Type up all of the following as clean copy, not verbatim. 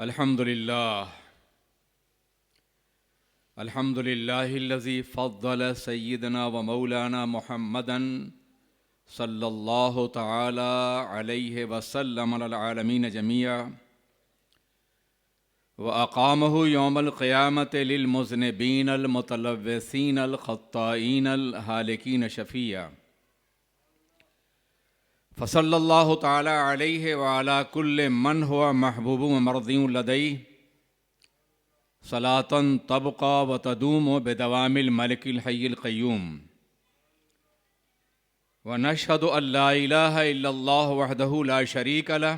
الحمدللہ الذی فضل سیدنا و مولانا محمدا صلی اللہ تعالی علیہ وسلم علی العالمین جمیعا واقامہ یوم القیامۃ للمذنبین المتلوثین الخطائین الہالکین شفیعا فصلی اللہ تعالی علیہ وعلی کل من ہوا محبوب و مرضی لدیہ صلاۃً تبقى وتدوم بدوام الملک الحی القیوم ونشهد ان لا الہ الا اللہ وحدہ لا شریک لہ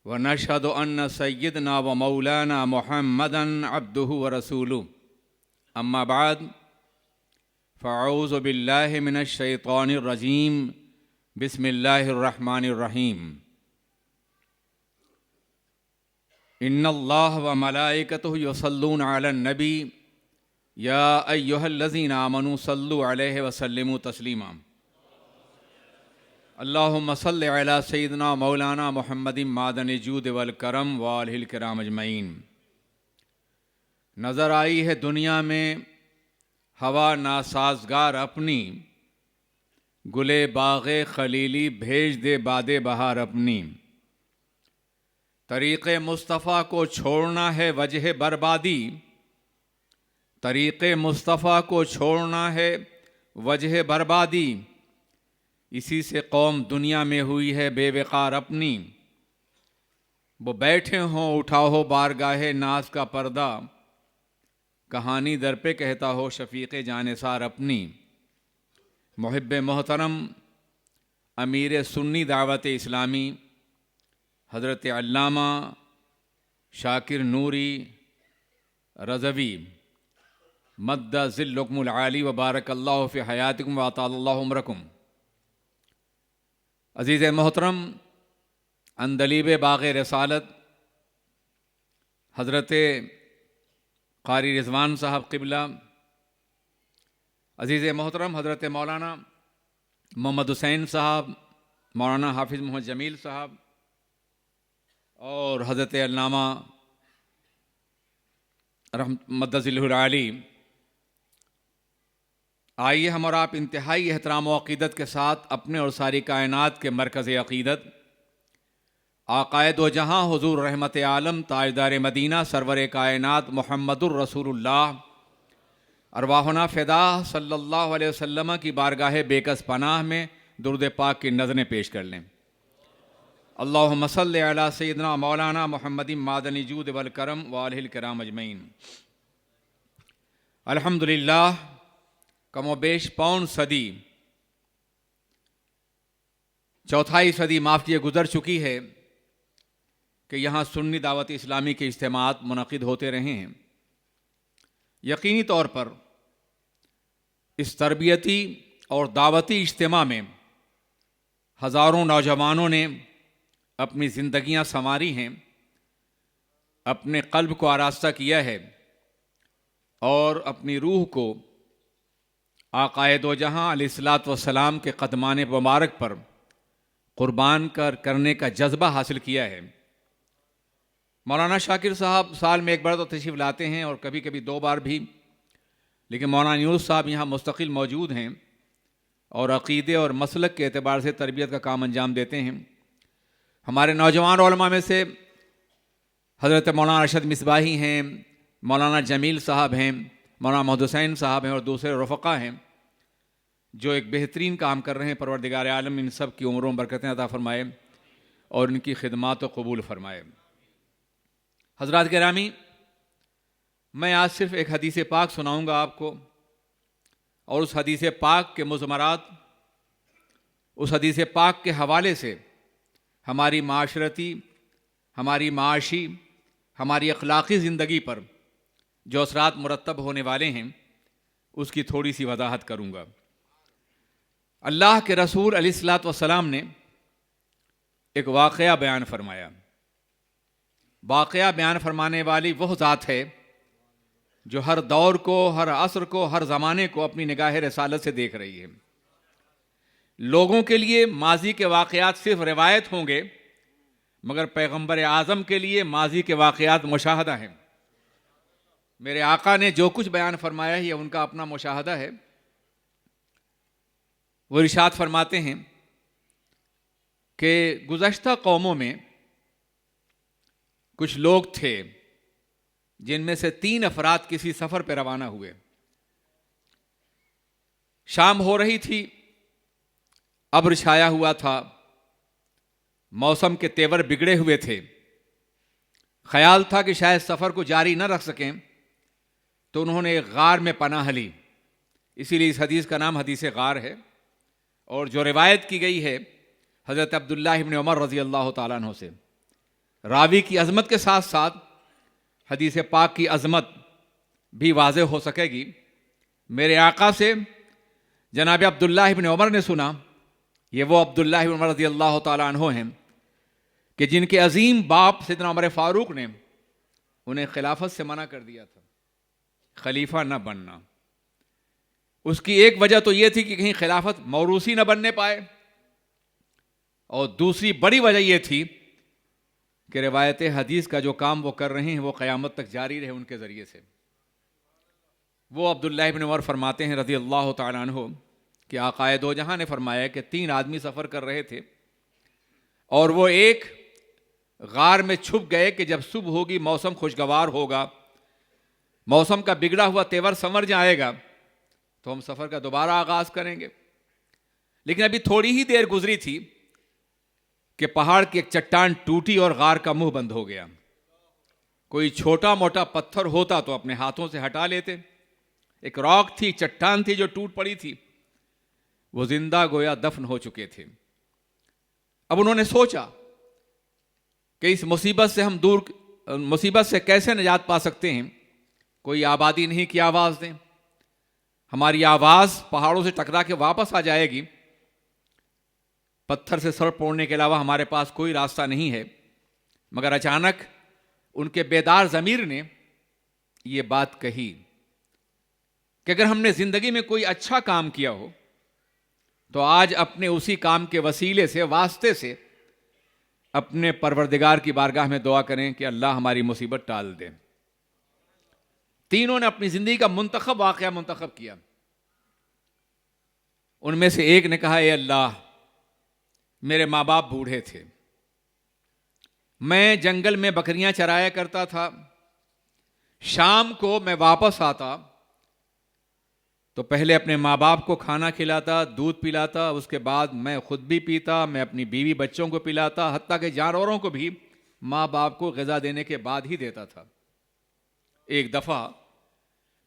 ونشهد ان سیدنا و مولانا محمدا عبدہ ورسولہ اما بعد فاعوذ باللہ من الشیطان الرجیم بسم اللہ الرحمن الرحیم ان اللہ و ملائکتہ یصلون علی النبی یا ایہا الذین آمنوا صلوا علیہ وسلموا تسلیما اللہم صل علی سیدنا مولانا محمد معدن الجود والکرم وآلہ الکرام اجمعین۔ نظر آئی ہے دنیا میں ہوا ناسازگار اپنی، گلے باغ خلیلی بھیج دے باد بہار اپنی۔ طریق مصطفیٰ کو چھوڑنا ہے وجہ بربادی، طریق مصطفیٰ کو چھوڑنا ہے وجہ بربادی، اسی سے قوم دنیا میں ہوئی ہے بے وقار اپنی۔ وہ بیٹھے ہوں اٹھا ہو بارگاہ ناز کا پردہ، کہانی در پہ کہتا ہو شفیق جانثار اپنی۔ محب محترم امیر سنی دعوت اسلامی حضرت علامہ شاکر نوری رضوی مد ذلکم العالی وبارک اللہ فی حیاتکم واطال اللہ عمرکم۔ عزیز محترم اندلیب باغ رسالت حضرت قاری رضوان صاحب قبلہ، عزیز محترم حضرت مولانا محمد حسین صاحب، مولانا حافظ محمد جمیل صاحب اور حضرت علامہ مد ذلہ العالی، آئیے ہم اور آپ انتہائی احترام و عقیدت کے ساتھ اپنے اور ساری کائنات کے مرکز عقیدت آقائے دو جہاں حضور رحمت عالم تاجدار مدینہ سرور کائنات محمد الرسول اللہ ارواحنا فدا صلی اللہ علیہ وسلم کی بارگاہ بیکس پناہ میں درود پاک کی نظریں پیش کر لیں۔ اللہم صلی علی سیدنا مولانا محمد معدن الجود والکرم وآلہ الکرام اجمعین۔ الحمدللہ کم و بیش پون صدی، چوتھائی صدی معافیہ گزر چکی ہے کہ یہاں سنی دعوت اسلامی کے اجتماعات منعقد ہوتے رہے ہیں۔ یقینی طور پر اس تربیتی اور دعوتی اجتماع میں ہزاروں نوجوانوں نے اپنی زندگیاں سنواری ہیں، اپنے قلب کو آراستہ کیا ہے اور اپنی روح کو آقائے دو جہاں علیہ الصلوۃ والسلام کے قدمان مبارک پر قربان کرنے کا جذبہ حاصل کیا ہے۔ مولانا شاکر صاحب سال میں ایک بار تو تشریف لاتے ہیں اور کبھی کبھی دو بار بھی، لیکن مولانا یونس صاحب یہاں مستقل موجود ہیں اور عقیدے اور مسلک کے اعتبار سے تربیت کا کام انجام دیتے ہیں۔ ہمارے نوجوان علماء میں سے حضرت مولانا ارشد مصباحی ہیں، مولانا جمیل صاحب ہیں، مولانا محمد حسین صاحب ہیں اور دوسرے رفقا ہیں جو ایک بہترین کام کر رہے ہیں۔ پروردگار عالم ان سب کی عمروں میں برکتیں عطا فرمائے اور ان کی خدمات کو قبول فرمائے۔ حضرات گرامی، میں آج صرف ایک حدیث پاک سناؤں گا آپ کو، اور اس حدیث پاک کے مضمرات، اس حدیث پاک کے حوالے سے ہماری معاشرتی، ہماری معاشی، ہماری اخلاقی زندگی پر جو اثرات مرتب ہونے والے ہیں اس کی تھوڑی سی وضاحت کروں گا۔ اللہ کے رسول علیہ الصلوۃ والسلام نے ایک واقعہ بیان فرمایا۔ واقعہ بیان فرمانے والی وہ ذات ہے جو ہر دور کو، ہر عصر کو، ہر زمانے کو اپنی نگاہ رسالت سے دیکھ رہی ہے۔ لوگوں کے لیے ماضی کے واقعات صرف روایت ہوں گے مگر پیغمبر اعظم کے لیے ماضی کے واقعات مشاہدہ ہیں. میرے آقا نے جو کچھ بیان فرمایا ہے یہ ان کا اپنا مشاہدہ ہے. وہ ارشاد فرماتے ہیں کہ گزشتہ قوموں میں کچھ لوگ تھے جن میں سے 3 افراد کسی سفر پہ روانہ ہوئے. شام ہو رہی تھی، ابر چھایا ہوا تھا، موسم کے تیور بگڑے ہوئے تھے. خیال تھا کہ شاید سفر کو جاری نہ رکھ سکیں، تو انہوں نے ایک غار میں پناہ لی. اسی لیے اس حدیث کا نام حدیث غار ہے. اور جو روایت کی گئی ہے حضرت عبداللہ ابن عمر رضی اللہ تعالیٰ عنہ سے، راوی کی عظمت کے ساتھ ساتھ حدیث پاک کی عظمت بھی واضح ہو سکے گی. میرے آقا سے جناب عبداللہ ابن عمر نے سنا. یہ وہ عبداللہ ابن عمر رضی اللہ تعالیٰ عنہ ہیں کہ جن کے عظیم باپ سیدنا عمر فاروق نے انہیں خلافت سے منع کر دیا تھا، خلیفہ نہ بننا. اس کی ایک وجہ تو یہ تھی کہ کہیں خلافت موروثی نہ بننے پائے، اور دوسری بڑی وجہ یہ تھی کہ روایت حدیث کا جو کام وہ کر رہے ہیں وہ قیامت تک جاری رہے ان کے ذریعے سے. وہ عبداللہ ابن عمر فرماتے ہیں رضی اللہ تعالیٰ عنہ کہ آقائے دو جہاں نے فرمایا کہ 3 آدمی سفر کر رہے تھے اور وہ ایک غار میں چھپ گئے کہ جب صبح ہوگی، موسم خوشگوار ہوگا، موسم کا بگڑا ہوا تیور سنور جائے گا تو ہم سفر کا دوبارہ آغاز کریں گے. لیکن ابھی تھوڑی ہی دیر گزری تھی کہ پہاڑ کی ایک چٹان ٹوٹی اور غار کا منہ بند ہو گیا. کوئی چھوٹا موٹا پتھر ہوتا تو اپنے ہاتھوں سے ہٹا لیتے. ایک راک تھی، چٹان تھی جو ٹوٹ پڑی تھی. وہ زندہ گویا دفن ہو چکے تھے. اب انہوں نے سوچا کہ اس مصیبت سے کیسے نجات پا سکتے ہیں. کوئی آبادی نہیں کی آواز دیں، ہماری آواز پہاڑوں سے ٹکرا کے واپس آ جائے گی. پتھر سے سر پوڑنے کے علاوہ ہمارے پاس کوئی راستہ نہیں ہے. مگر اچانک ان کے بیدار ضمیر نے یہ بات کہی کہ اگر ہم نے زندگی میں کوئی اچھا کام کیا ہو تو آج اپنے اسی کام کے وسیلے سے، واسطے سے اپنے پروردگار کی بارگاہ میں دعا کریں کہ اللہ ہماری مصیبت ٹال دے. تینوں نے اپنی زندگی کا منتخب واقعہ منتخب کیا. ان میں سے ایک نے کہا، اے اللہ، میرے ماں باپ بوڑھے تھے، میں جنگل میں بکریاں چرایا کرتا تھا، شام کو میں واپس آتا تو پہلے اپنے ماں باپ کو کھانا کھلاتا، دودھ پلاتا، اس کے بعد میں خود بھی پیتا، میں اپنی بیوی بچوں کو پلاتا، حتیٰ کہ جانوروں کو بھی ماں باپ کو غذا دینے کے بعد ہی دیتا تھا. ایک دفعہ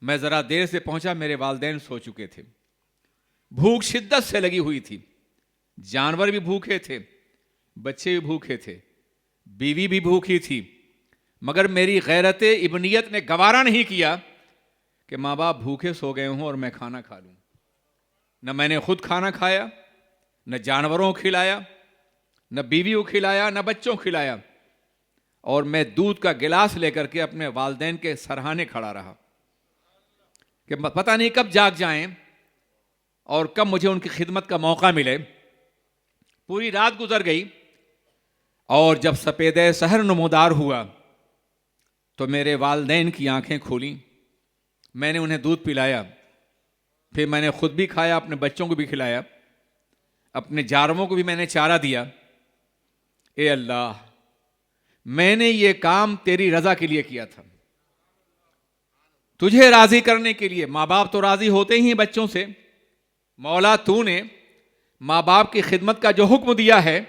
میں ذرا دیر سے پہنچا، میرے والدین سو چکے تھے. بھوک شدت سے لگی ہوئی تھی، جانور بھی بھوکے تھے، بچے بھی بھوکے تھے، بیوی بھی بھوکی تھی. مگر میری غیرت ابنیت نے گوارا نہیں کیا کہ ماں باپ بھوکے سو گئے ہوں اور میں کھانا کھا لوں. نہ میں نے خود کھانا کھایا، نہ جانوروں کو کھلایا، نہ بیوی کو کھلایا، نہ بچوں کو کھلایا، اور میں دودھ کا گلاس لے کر کے اپنے والدین کے سرہانے کھڑا رہا کہ پتہ نہیں کب جاگ جائیں اور کب مجھے ان کی خدمت کا موقع ملے. پوری رات گزر گئی اور جب سپیدے سحر نمودار ہوا تو میرے والدین کی آنکھیں کھولیں. میں نے انہیں دودھ پلایا، پھر میں نے خود بھی کھایا، اپنے بچوں کو بھی کھلایا، اپنے جانوروں کو بھی میں نے چارہ دیا. اے اللہ، میں نے یہ کام تیری رضا کے لیے کیا تھا، تجھے راضی کرنے کے لیے. ماں باپ تو راضی ہوتے ہی بچوں سے. مولا تو نے ماں باپ کی خدمت کا جو حکم دیا ہے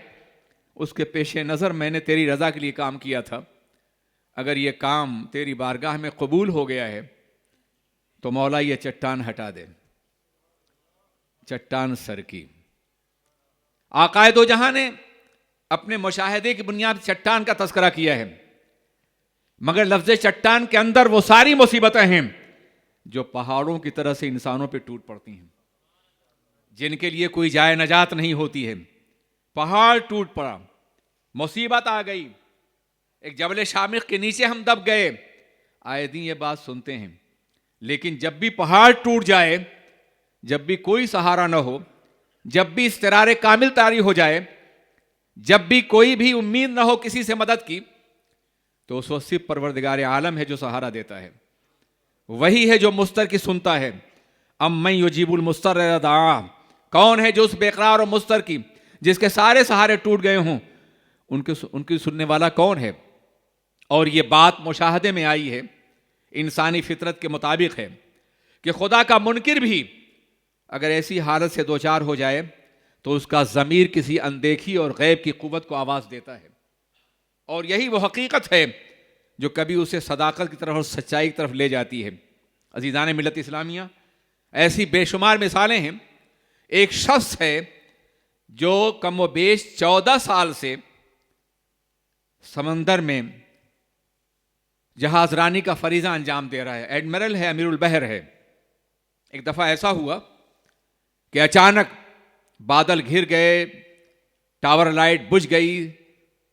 اس کے پیش نظر میں نے تیری رضا کے لیے کام کیا تھا. اگر یہ کام تیری بارگاہ میں قبول ہو گیا ہے تو مولا یہ چٹان ہٹا دے. چٹان سر کی. آقائے دو جہاں نے اپنے مشاہدے کی بنیاد چٹان کا تذکرہ کیا ہے، مگر لفظ چٹان کے اندر وہ ساری مصیبتیں ہیں جو پہاڑوں کی طرح سے انسانوں پہ ٹوٹ پڑتی ہیں، جن کے لیے کوئی جائے نجات نہیں ہوتی ہے. پہاڑ ٹوٹ پڑا، مصیبت آ گئی، ایک جبل شامخ کے نیچے ہم دب گئے. آئے دن یہ بات سنتے ہیں، لیکن جب بھی پہاڑ ٹوٹ جائے، جب بھی کوئی سہارا نہ ہو، جب بھی اضطرار کامل طاری ہو جائے، جب بھی کوئی بھی امید نہ ہو کسی سے مدد کی تو اس وقت صرف پروردگار عالم ہے جو سہارا دیتا ہے، وہی ہے جو مضطر کی سنتا ہے۔ امن یجیب المضطر اذا دعاہ، کون ہے جو اس بے قرار اور مضطر کی جس کے سارے سہارے ٹوٹ گئے ہوں ان کی سننے والا کون ہے؟ اور یہ بات مشاہدے میں آئی ہے، انسانی فطرت کے مطابق ہے کہ خدا کا منکر بھی اگر ایسی حالت سے دوچار ہو جائے تو اس کا ضمیر کسی اندیکھی اور غیب کی قوت کو آواز دیتا ہے، اور یہی وہ حقیقت ہے جو کبھی اسے صداقت کی طرف اور سچائی کی طرف لے جاتی ہے۔ عزیزان ملت اسلامیہ، ایسی بے شمار مثالیں ہیں۔ ایک شخص ہے جو کم و بیش 14 سال سے سمندر میں جہاز رانی کا فریضہ انجام دے رہا ہے، ایڈمرل ہے، امیر البحر ہے۔ ایک دفعہ ایسا ہوا کہ اچانک بادل گھر گئے، ٹاور لائٹ بجھ گئی،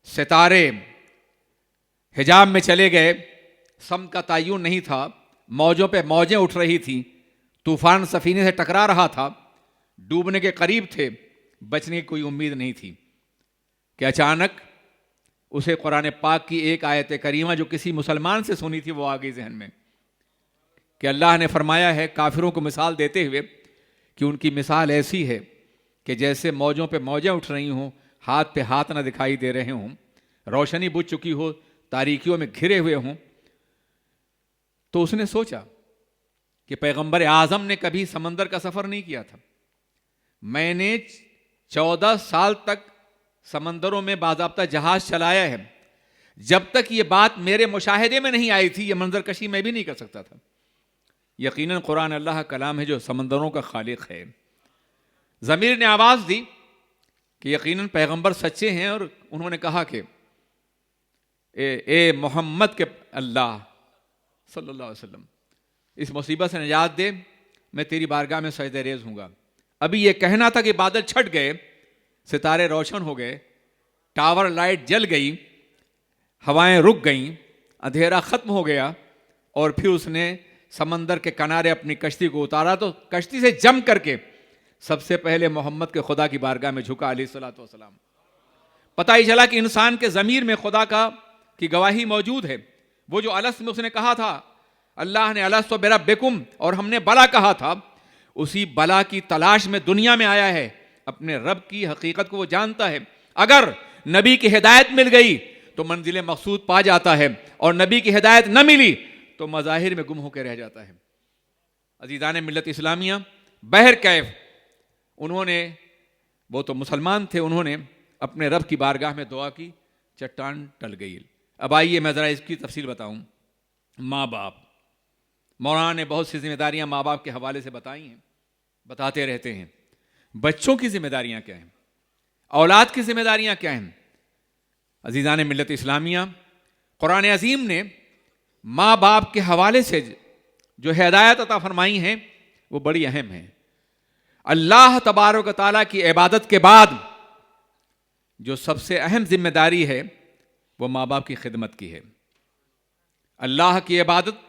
ستارے حجاب میں چلے گئے، سمت کا تعین نہیں تھا، موجوں پہ موجیں اٹھ رہی تھیں، طوفان سفینے سے ٹکرا رہا تھا، ڈوبنے کے قریب تھے، بچنے کی کوئی امید نہیں تھی کہ اچانک اسے قرآن پاک کی ایک آیت کریمہ جو کسی مسلمان سے سنی تھی وہ آ گئی ذہن میں، کہ اللہ نے فرمایا ہے کافروں کو مثال دیتے ہوئے کہ ان کی مثال ایسی ہے کہ جیسے موجوں پہ موجیں اٹھ رہی ہوں، ہاتھ پہ ہاتھ نہ دکھائی دے رہے ہوں، روشنی بجھ چکی ہو، تاریکیوں میں گھرے ہوئے ہوں۔ تو اس نے سوچا کہ پیغمبر اعظم نے کبھی سمندر کا سفر نہیں کیا تھا، میں نے 14 سال تک سمندروں میں باضابطہ جہاز چلایا ہے، جب تک یہ بات میرے مشاہدے میں نہیں آئی تھی یہ منظر کشی میں بھی نہیں کر سکتا تھا۔ یقیناً قرآن اللہ کا کلام ہے جو سمندروں کا خالق ہے۔ ضمیر نے آواز دی کہ یقیناً پیغمبر سچے ہیں، اور انہوں نے کہا کہ اے محمد کے اللہ صلی اللہ علیہ وسلم، اس مصیبت سے نجات دے، میں تیری بارگاہ میں سجدہ ریز ہوں گا۔ ابھی یہ کہنا تھا کہ بادل چھٹ گئے، ستارے روشن ہو گئے، ٹاور لائٹ جل گئی، ہوائیں رک گئیں، اندھیرا ختم ہو گیا، اور پھر اس نے سمندر کے کنارے اپنی کشتی کو اتارا تو کشتی سے جم کر کے سب سے پہلے محمد کے خدا کی بارگاہ میں جھکا علیہ الصلوۃ والسلام۔ پتہ ہی چلا کہ انسان کے ضمیر میں خدا کی گواہی موجود ہے۔ وہ جو الست میں اس نے کہا تھا، اللہ نے الست بربکم، اور ہم نے بلا کہا تھا، اسی بلا کی تلاش میں دنیا میں آیا ہے، اپنے رب کی حقیقت کو وہ جانتا ہے۔ اگر نبی کی ہدایت مل گئی تو منزل مقصود پا جاتا ہے، اور نبی کی ہدایت نہ ملی تو مظاہر میں گم ہو کے رہ جاتا ہے۔ عزیزان ملت اسلامیہ، بہر کیف انہوں نے، وہ تو مسلمان تھے، انہوں نے اپنے رب کی بارگاہ میں دعا کی، چٹان ٹل گئی۔ اب آئیے میں ذرا اس کی تفصیل بتاؤں۔ ماں باپ، مولانا نے بہت سی ذمہ داریاں ماں باپ کے حوالے سے بتائی ہیں، بتاتے رہتے ہیں۔ بچوں کی ذمہ داریاں کیا ہیں؟ اولاد کی ذمہ داریاں کیا ہیں؟ عزیزان ملت اسلامیہ، قرآن عظیم نے ماں باپ کے حوالے سے جو ہدایت عطا فرمائی ہیں وہ بڑی اہم ہیں۔ اللہ تبارک و تعالیٰ کی عبادت کے بعد جو سب سے اہم ذمہ داری ہے وہ ماں باپ کی خدمت کی ہے۔ اللہ کی عبادت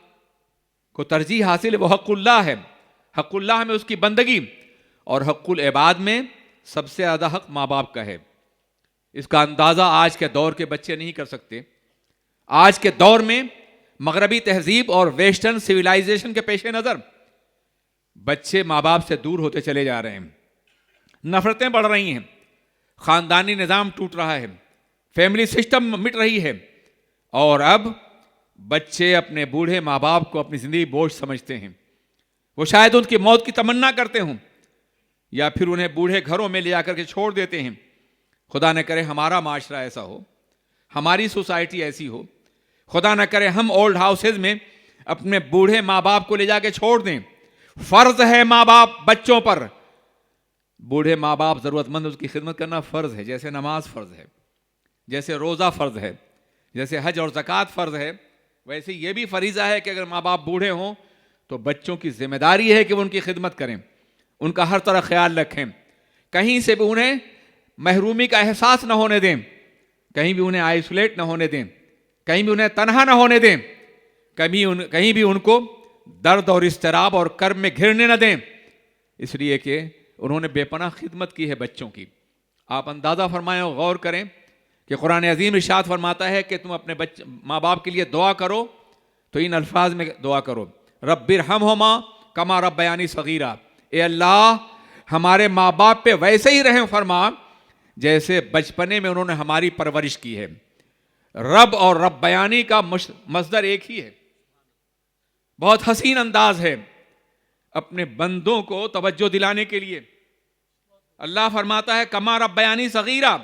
کو ترجیح حاصل ہے، وہ حق اللہ ہے۔ حق اللہ میں اس کی بندگی، اور حق العباد میں سب سے زیادہ حق ماں باپ کا ہے۔ اس کا اندازہ آج کے دور کے بچے نہیں کر سکتے۔ آج کے دور میں مغربی تہذیب اور ویسٹرن سویلائزیشن کے پیش نظر بچے ماں باپ سے دور ہوتے چلے جا رہے ہیں، نفرتیں بڑھ رہی ہیں، خاندانی نظام ٹوٹ رہا ہے، فیملی سسٹم مٹ رہی ہے، اور اب بچے اپنے بوڑھے ماں باپ کو اپنی زندگی بوجھ سمجھتے ہیں۔ وہ شاید ان کی موت کی تمنا کرتے ہوں، یا پھر انہیں بوڑھے گھروں میں لے جا کر کے چھوڑ دیتے ہیں۔ خدا نہ کرے ہمارا معاشرہ ایسا ہو، ہماری سوسائٹی ایسی ہو، خدا نہ کرے ہم اولڈ ہاؤسز میں اپنے بوڑھے ماں باپ کو لے جا کے چھوڑ دیں۔ فرض ہے ماں باپ بچوں پر، بوڑھے ماں باپ ضرورت مند اس کی خدمت کرنا فرض ہے، جیسے نماز فرض ہے، جیسے روزہ فرض ہے، جیسے حج اور زکوٰۃ فرض ہے، ویسے یہ بھی فریضہ ہے کہ اگر ماں باپ بوڑھے ہوں تو بچوں کی ذمہ داری ہے کہ وہ ان کی خدمت کریں، ان کا ہر طرح خیال رکھیں، کہیں سے بھی انہیں محرومی کا احساس نہ ہونے دیں، کہیں بھی انہیں آئسولیٹ نہ ہونے دیں، کہیں بھی انہیں تنہا نہ ہونے دیں، کہیں بھی ان کو درد اور اضطراب اور کرب میں گھرنے نہ دیں، اس لیے کہ انہوں نے بے پناہ خدمت کی ہے بچوں کی۔ آپ اندازہ فرمائیں اور غور کریں کہ قرآن عظیم ارشاد فرماتا ہے کہ تم اپنے ماں باپ کے لیے دعا کرو تو ان الفاظ میں دعا کرو، رب ارحمہما کما ربیانی صغیرا، اے اللہ ہمارے ماں باپ پہ ویسے ہی رحم فرما جیسے بچپنے میں انہوں نے ہماری پرورش کی ہے۔ رب اور ربیانی کا مصدر ایک ہی ہے۔ بہت حسین انداز ہے اپنے بندوں کو توجہ دلانے کے لیے۔ اللہ فرماتا ہے کما ربیانی صغیرا،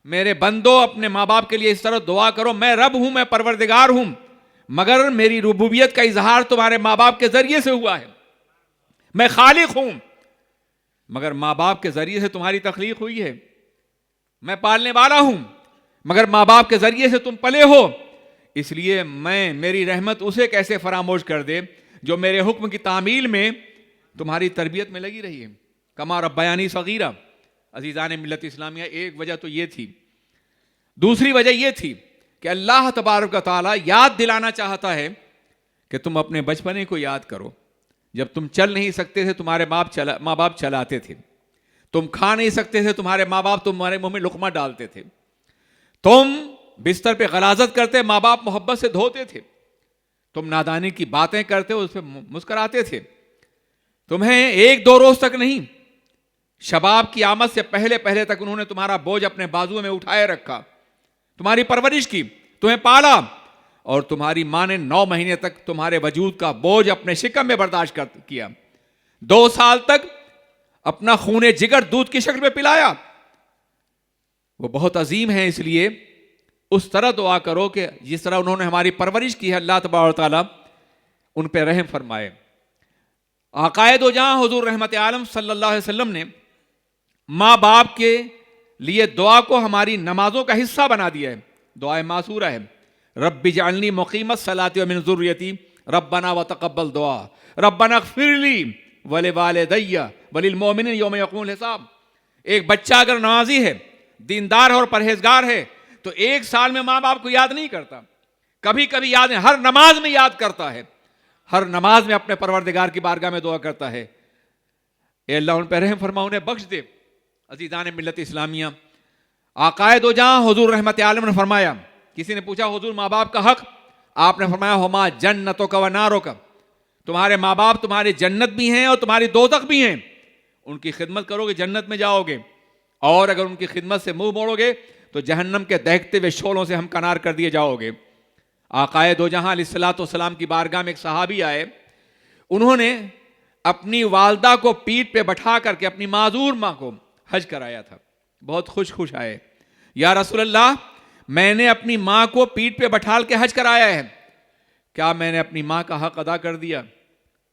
میرے بندو اپنے ماں باپ کے لیے اس طرح دعا کرو، میں رب ہوں، میں پروردگار ہوں، مگر میری ربوبیت کا اظہار تمہارے ماں باپ کے ذریعے سے ہوا ہے۔ میں خالق ہوں مگر ماں باپ کے ذریعے سے تمہاری تخلیق ہوئی ہے۔ میں پالنے والا ہوں مگر ماں باپ کے ذریعے سے تم پلے ہو، اس لیے میری رحمت اسے کیسے فراموش کر دے جو میرے حکم کی تعمیل میں تمہاری تربیت میں لگی رہی ہے۔ کما ربیانی صغیرہ۔ عزیزان ملت اسلامیہ، ایک وجہ تو یہ تھی، دوسری وجہ یہ تھی کہ اللہ تبارک و تعالیٰ یاد دلانا چاہتا ہے کہ تم اپنے بچپنے کو یاد کرو، جب تم چل نہیں سکتے تھے تمہارے ماں باپ چلاتے تھے، تم کھا نہیں سکتے تھے تمہارے ماں باپ تمہارے منہ میں لقمہ ڈالتے تھے، تم بستر پہ غلاظت کرتے ماں باپ محبت سے دھوتے تھے، تم نادانی کی باتیں کرتے اس پہ مسکراتے تھے، تمہیں ایک دو روز تک نہیں، شباب کی آمد سے پہلے تک انہوں نے تمہارا بوجھ اپنے بازو میں اٹھائے رکھا، تمہاری پرورش کی، تمہیں پالا، اور تمہاری ماں نے 9 مہینے تک تمہارے وجود کا بوجھ اپنے شکم میں برداشت کیا، 2 سال تک اپنا خون جگر دودھ کی شکل میں پلایا۔ وہ بہت عظیم ہیں، اس لیے اس طرح دعا کرو کہ جس طرح انہوں نے ہماری پرورش کی ہے، اللہ تبارک و تعالیٰ ان پہ رحم فرمائے۔ عقائد و جہاں حضور رحمت عالم صلی اللہ علیہ وسلم نے ماں باپ کے لیے دعا کو ہماری نمازوں کا حصہ بنا دیا ہے۔ دعائے معصورہ ہے، رب اجعلنی مقیم الصلاۃ ومن ذریتی ربنا وتقبل دعا ربنا اغفر لی ولوالدی وللمؤمنین یوم یقوم الحساب۔ ایک بچہ اگر نمازی ہے، دیندار ہے اور پرہیزگار ہے تو 1 سال میں ماں باپ کو یاد نہیں کرتا، کبھی کبھی یاد ہے، ہر نماز میں یاد کرتا ہے، ہر نماز میں اپنے پروردگار کی بارگاہ میں دعا کرتا ہے، اے اللہ ان پہ رحم فرما، انہیں بخش دے۔ عزیزان ملت اسلامیہ، عقائد و جہاں حضور رحمت عالم نے فرمایا، کسی نے پوچھا حضور ماں باپ کا حق، آپ نے فرمایا ہما جنتوں کا و ناروں کا، تمہارے ماں باپ تمہاری جنت بھی ہیں اور تمہاری دوزخ بھی ہیں، ان کی خدمت کرو گے جنت میں جاؤ گے، اور اگر ان کی خدمت سے منہ موڑو گے تو جہنم کے دہکتے ہوئے شعلوں سے ہمکنار کر دیے جاؤ گے۔ آقائے دو جہاں علیہ الصلوۃ والسلام کی بارگاہ میں ایک صحابی آئے، انہوں نے اپنی والدہ کو پیٹھ پہ بٹھا کر کے اپنی معذور ماں کو حج کرایا تھا، بہت خوش آئے، یا رسول اللہ میں نے اپنی ماں کو پیٹھ پہ بٹھال کے حج کرایا ہے، کیا میں نے اپنی ماں کا حق ادا کر دیا؟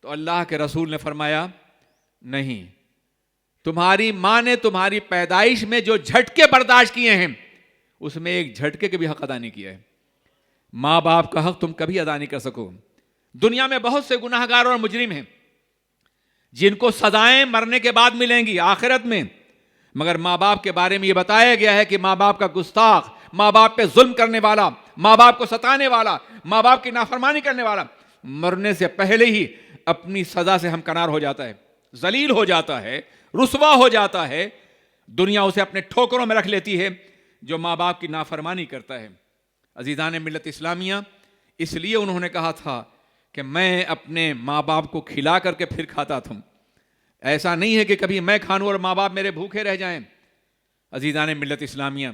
تو اللہ کے رسول نے فرمایا نہیں، تمہاری ماں نے تمہاری پیدائش میں جو جھٹکے برداشت کیے ہیں اس میں ایک جھٹکے کے بھی حق ادا نہیں کیا ہے۔ ماں باپ کا حق تم کبھی ادا نہیں کر سکو۔ دنیا میں بہت سے گناہ گار اور مجرم ہیں جن کو سزائیں مرنے کے بعد ملیں گی آخرت میں، مگر ماں باپ کے بارے میں یہ بتایا گیا ہے کہ ماں باپ کا گستاخ، ماں باپ پہ ظلم کرنے والا، ماں باپ کو ستانے والا، ماں باپ کی نافرمانی کرنے والا مرنے سے پہلے ہی اپنی سزا سے ہمکنار ہو جاتا ہے، ذلیل ہو جاتا ہے، رسوا ہو جاتا ہے، دنیا اسے اپنے ٹھوکروں میں رکھ لیتی ہے جو ماں باپ کی نافرمانی کرتا ہے۔ عزیزان ملت اسلامیہ، اس لیے انہوں نے کہا تھا کہ میں اپنے ماں باپ کو کھلا کر کے پھر کھاتا تھا، ایسا نہیں ہے کہ کبھی میں کھانوں اور ماں باپ میرے بھوکے رہ جائیں۔ عزیزان ملت اسلامیہ،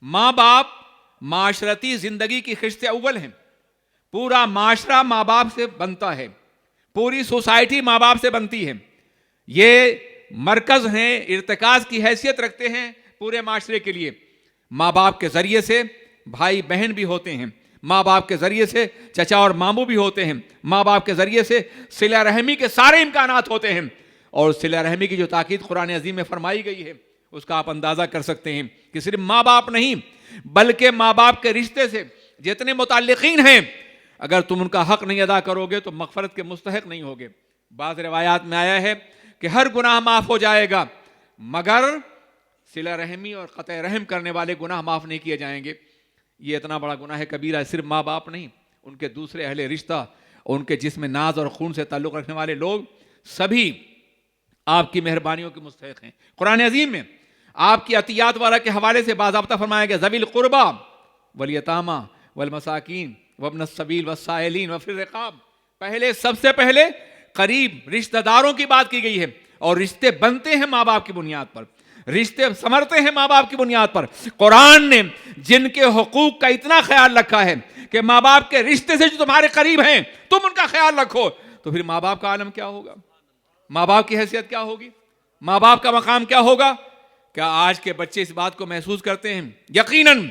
ماں باپ معاشرتی زندگی کی خشت اول ہیں، پورا معاشرہ ماں باپ سے بنتا ہے، پوری سوسائٹی ماں باپ سے بنتی ہے، یہ مرکز ہیں، ارتکاز کی حیثیت رکھتے ہیں پورے معاشرے کے لیے۔ ماں باپ کے ذریعے سے بھائی بہن بھی ہوتے ہیں، ماں باپ کے ذریعے سے چچا اور ماموں بھی ہوتے ہیں، ماں باپ کے ذریعے سے صلہ رحمی کے سارے امکانات ہوتے ہیں، اور صلہ رحمی کی جو تاکید قرآن عظیم میں فرمائی گئی ہے اس کا آپ اندازہ کر سکتے ہیں کہ صرف ماں باپ نہیں بلکہ ماں باپ کے رشتے سے جتنے متعلقین ہیں اگر تم ان کا حق نہیں ادا کرو گے تو مغفرت کے مستحق نہیں ہوگے۔ بعض روایات میں آیا ہے کہ ہر گناہ معاف ہو جائے گا مگر صلہ رحمی اور قطع رحم کرنے والے گناہ معاف نہیں کیے جائیں گے۔ یہ اتنا بڑا گناہ ہے کبیرہ ہے، صرف ماں باپ نہیں، ان کے دوسرے اہل رشتہ، ان کے جسم ناز اور خون سے تعلق رکھنے والے لوگ سبھی آپ کی مہربانیوں کے مستحق ہیں۔ قرآن عظیم میں آپ کی عطیات والا کے حوالے سے باضابطہ فرمایا گیا ذوی القربا والیتامی والمساکین وابن السبیل والسائلین وفی الرقاب. پہلے سب سے پہلے قریب رشتہ داروں کی بات کی گئی ہے، اور رشتے بنتے ہیں ماں باپ کی بنیاد پر، رشتے سمرتے ہیں ماں باپ کی بنیاد پر. قرآن نے جن کے حقوق کا اتنا خیال رکھا ہے کہ ماں باپ کے رشتے سے جو تمہارے قریب ہیں تم ان کا خیال رکھو، تو پھر ماں باپ کا عالم کیا ہوگا؟ ماں باپ کی حیثیت کیا ہوگی؟ ماں باپ کا مقام کیا ہوگا؟ کیا آج کے بچے اس بات کو محسوس کرتے ہیں؟ یقیناً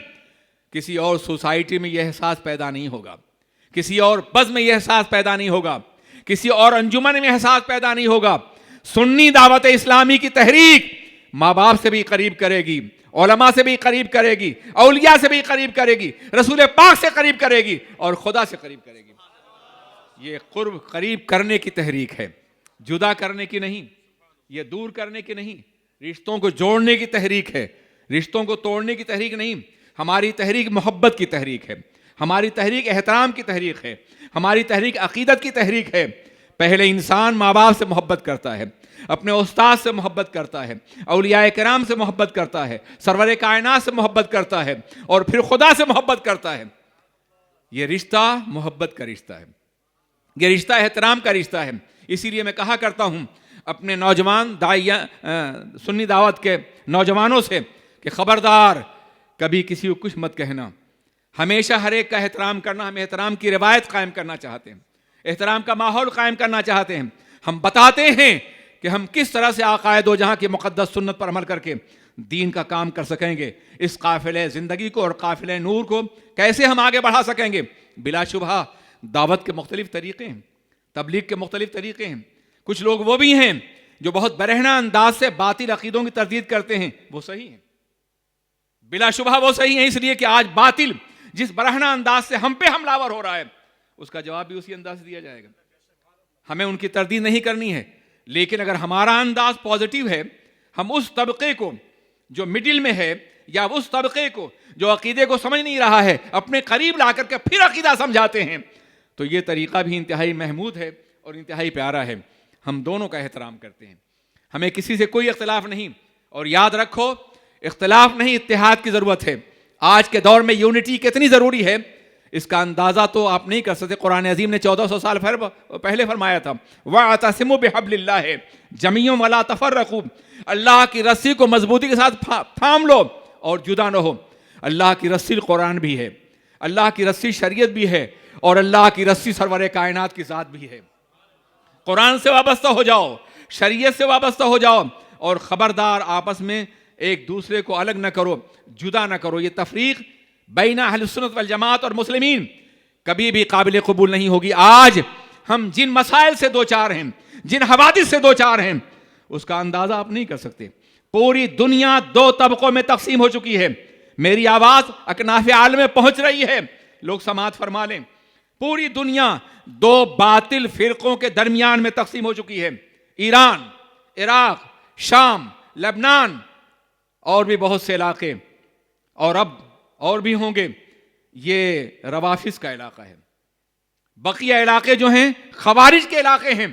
کسی اور سوسائٹی میں یہ احساس پیدا نہیں ہوگا، کسی اور بزم میں یہ احساس پیدا نہیں ہوگا، کسی اور انجمن میں احساس پیدا نہیں ہوگا. سنی دعوت اسلامی کی تحریک ماں باپ سے بھی قریب کرے گی، علماء سے بھی قریب کرے گی، اولیاء سے بھی قریب کرے گی، رسول پاک سے قریب کرے گی، اور خدا سے قریب کرے گی. یہ قرب قریب کرنے کی تحریک ہے، جدا کرنے کی نہیں، یہ دور کرنے کی نہیں، رشتوں کو جوڑنے کی تحریک ہے، رشتوں کو توڑنے کی تحریک نہیں. ہماری تحریک محبت کی تحریک ہے، ہماری تحریک احترام کی تحریک ہے، ہماری تحریک عقیدت کی تحریک ہے. پہلے انسان ماں باپ سے محبت کرتا ہے، اپنے استاد سے محبت کرتا ہے، اولیاء کرام سے محبت کرتا ہے، سرور کائنات سے محبت کرتا ہے، اور پھر خدا سے محبت کرتا ہے. یہ رشتہ محبت کا رشتہ ہے، یہ رشتہ احترام کا رشتہ ہے. اسی لیے میں کہا کرتا ہوں اپنے نوجوان داعیہ سنی دعوت کے نوجوانوں سے کہ خبردار کبھی کسی کو کچھ مت کہنا، ہمیشہ ہر ایک کا احترام کرنا. ہم احترام کی روایت قائم کرنا چاہتے ہیں، احترام کا ماحول قائم کرنا چاہتے ہیں. ہم بتاتے ہیں کہ ہم کس طرح سے آقا دو جہاں کی مقدس سنت پر عمل کر کے دین کا کام کر سکیں گے، اس قافلہ زندگی کو اور قافلہ نور کو کیسے ہم آگے بڑھا سکیں گے. بلا شبہ دعوت کے مختلف طریقے ہیں، تبلیغ کے مختلف طریقے ہیں. کچھ لوگ وہ بھی ہیں جو بہت برہنہ انداز سے باطل عقیدوں کی تردید کرتے ہیں، وہ صحیح ہیں، بلا شبہ وہ صحیح ہیں. اس لیے کہ آج باطل جس برہنہ انداز سے ہم پہ حملہ آور ہو رہا ہے اس کا جواب بھی اسی انداز سے دیا جائے گا. ہمیں ان کی تردید نہیں کرنی ہے، لیکن اگر ہمارا انداز پازیٹیو ہے، ہم اس طبقے کو جو مڈل میں ہے یا اس طبقے کو جو عقیدے کو سمجھ نہیں رہا ہے اپنے قریب لا کر کے پھر عقیدہ سمجھاتے ہیں، تو یہ طریقہ بھی انتہائی محمود ہے اور انتہائی پیارا ہے. ہم دونوں کا احترام کرتے ہیں، ہمیں کسی سے کوئی اختلاف نہیں. اور یاد رکھو اختلاف نہیں، اتحاد کی ضرورت ہے. آج کے دور میں یونٹی کتنی ضروری ہے اس کا اندازہ تو آپ نہیں کر سکتے. قرآن عظیم نے 1400 سال پہلے فرمایا تھا وَاعْتَصِمُوا بِحَبْلِ اللَّهِ جَمِيعًا وَلَا تَفَرَّقُوا، اللہ کی رسی کو مضبوطی کے ساتھ تھام لو اور جدا نہ ہو. اللہ کی رسی قرآن بھی ہے، اللہ کی رسی شریعت بھی ہے، اور اللہ کی رسی سرور کائنات کی ذات بھی ہے. قرآن سے وابستہ ہو جاؤ، شریعت سے وابستہ ہو جاؤ، اور خبردار آپس میں ایک دوسرے کو الگ نہ کرو، جدا نہ کرو. یہ تفریق بین اہل سنت والجماعت اور مسلمین کبھی بھی قابل قبول نہیں ہوگی. آج ہم جن مسائل سے دو چار ہیں، جن حوادث سے دو چار ہیں، اس کا اندازہ آپ نہیں کر سکتے. پوری دنیا دو طبقوں میں تقسیم ہو چکی ہے. میری آواز اکناف عالم میں پہنچ رہی ہے، لوگ سماعت فرما لیں. پوری دنیا دو باطل فرقوں کے درمیان میں تقسیم ہو چکی ہے. ایران، عراق، شام، لبنان اور بھی بہت سے علاقے، اور اب اور بھی ہوں گے. یہ روافظ کا علاقہ ہے. بقیہ علاقے جو ہیں خوارج کے علاقے ہیں.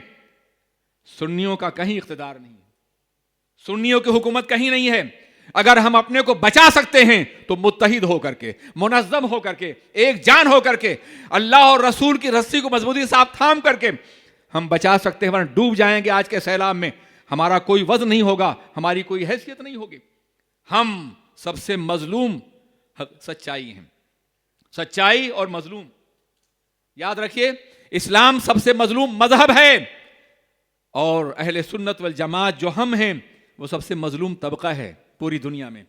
سنیوں کا کہیں اقتدار نہیں ہے، سنیوں کی حکومت کہیں نہیں ہے. اگر ہم اپنے کو بچا سکتے ہیں تو متحد ہو کر کے، منظم ہو کر کے، ایک جان ہو کر کے، اللہ اور رسول کی رسی کو مضبوطی سے آپ تھام کر کے ہم بچا سکتے ہیں. ورنہ ڈوب جائیں گے آج کے سیلاب میں. ہمارا کوئی وزن نہیں ہوگا، ہماری کوئی حیثیت نہیں ہوگی. ہم سب سے مظلوم سچائی ہیں، سچائی اور مظلوم. یاد رکھیے اسلام سب سے مظلوم مذہب ہے، اور اہل سنت والجماعت جو ہم ہیں وہ سب سے مظلوم طبقہ ہے پوری دنیا میں.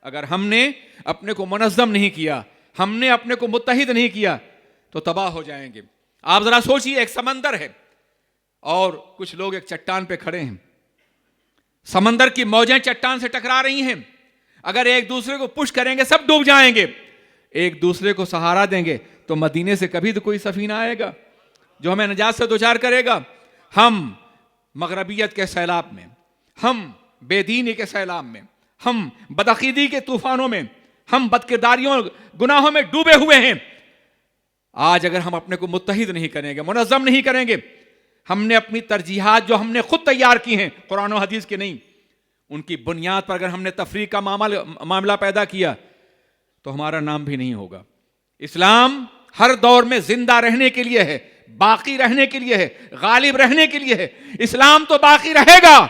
اگر ہم نے اپنے کو منظم نہیں کیا، ہم نے اپنے کو متحد نہیں کیا تو تباہ ہو جائیں گے. آپ ذرا سوچئے، ایک سمندر ہے اور کچھ لوگ ایک چٹان پہ کھڑے ہیں. سمندر کی موجیں چٹان سے ٹکرا رہی ہیں. اگر ایک دوسرے کو پش کریں گے سب ڈوب جائیں گے. ایک دوسرے کو سہارا دیں گے تو مدینے سے کبھی تو کوئی سفینہ آئے گا جو ہمیں نجات سے دوچار کرے گا. ہم مغربیت کے سیلاب میں، ہم بے دینی کے سیلاب میں، ہم بدعقیدی کے طوفانوں میں، ہم بدکرداریوں گناہوں میں ڈوبے ہوئے ہیں. آج اگر ہم اپنے کو متحد نہیں کریں گے، منظم نہیں کریں گے، ہم نے اپنی ترجیحات جو ہم نے خود تیار کی ہیں قرآن و حدیث کے نہیں، ان کی بنیاد پر اگر ہم نے تفریق کا معاملہ پیدا کیا تو ہمارا نام بھی نہیں ہوگا. اسلام ہر دور میں زندہ رہنے کے لیے ہے, باقی رہنے کے لیے ہے, غالب رہنے کے لیے ہے. اسلام تو باقی رہے گا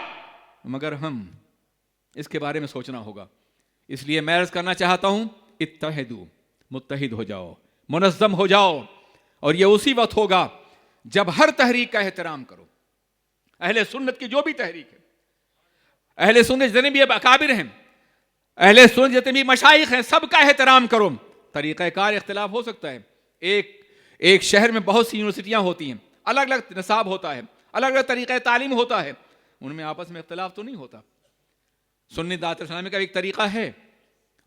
مگر ہم اس کے بارے میں سوچنا ہوگا. اس لیے میں عرض کرنا چاہتا ہوں, اتحدوا, متحد ہو جاؤ, منظم ہو جاؤ. اور یہ اسی وقت ہوگا جب ہر تحریک کا احترام کرو. اہل سنت کی جو بھی تحریک ہے, اہل سنت جتنے بھی اکابر ہیں, اہل سنت جتنے بھی مشائخ ہیں, سب کا احترام کرو. طریقہ کار اختلاف ہو سکتا ہے. ایک شہر میں بہت سی یونیورسٹیاں ہوتی ہیں, الگ الگ نصاب ہوتا ہے, الگ الگ طریقہ تعلیم ہوتا ہے, ان میں آپس میں اختلاف تو نہیں ہوتا. سنی دعوت اسلامی کا ایک طریقہ ہے,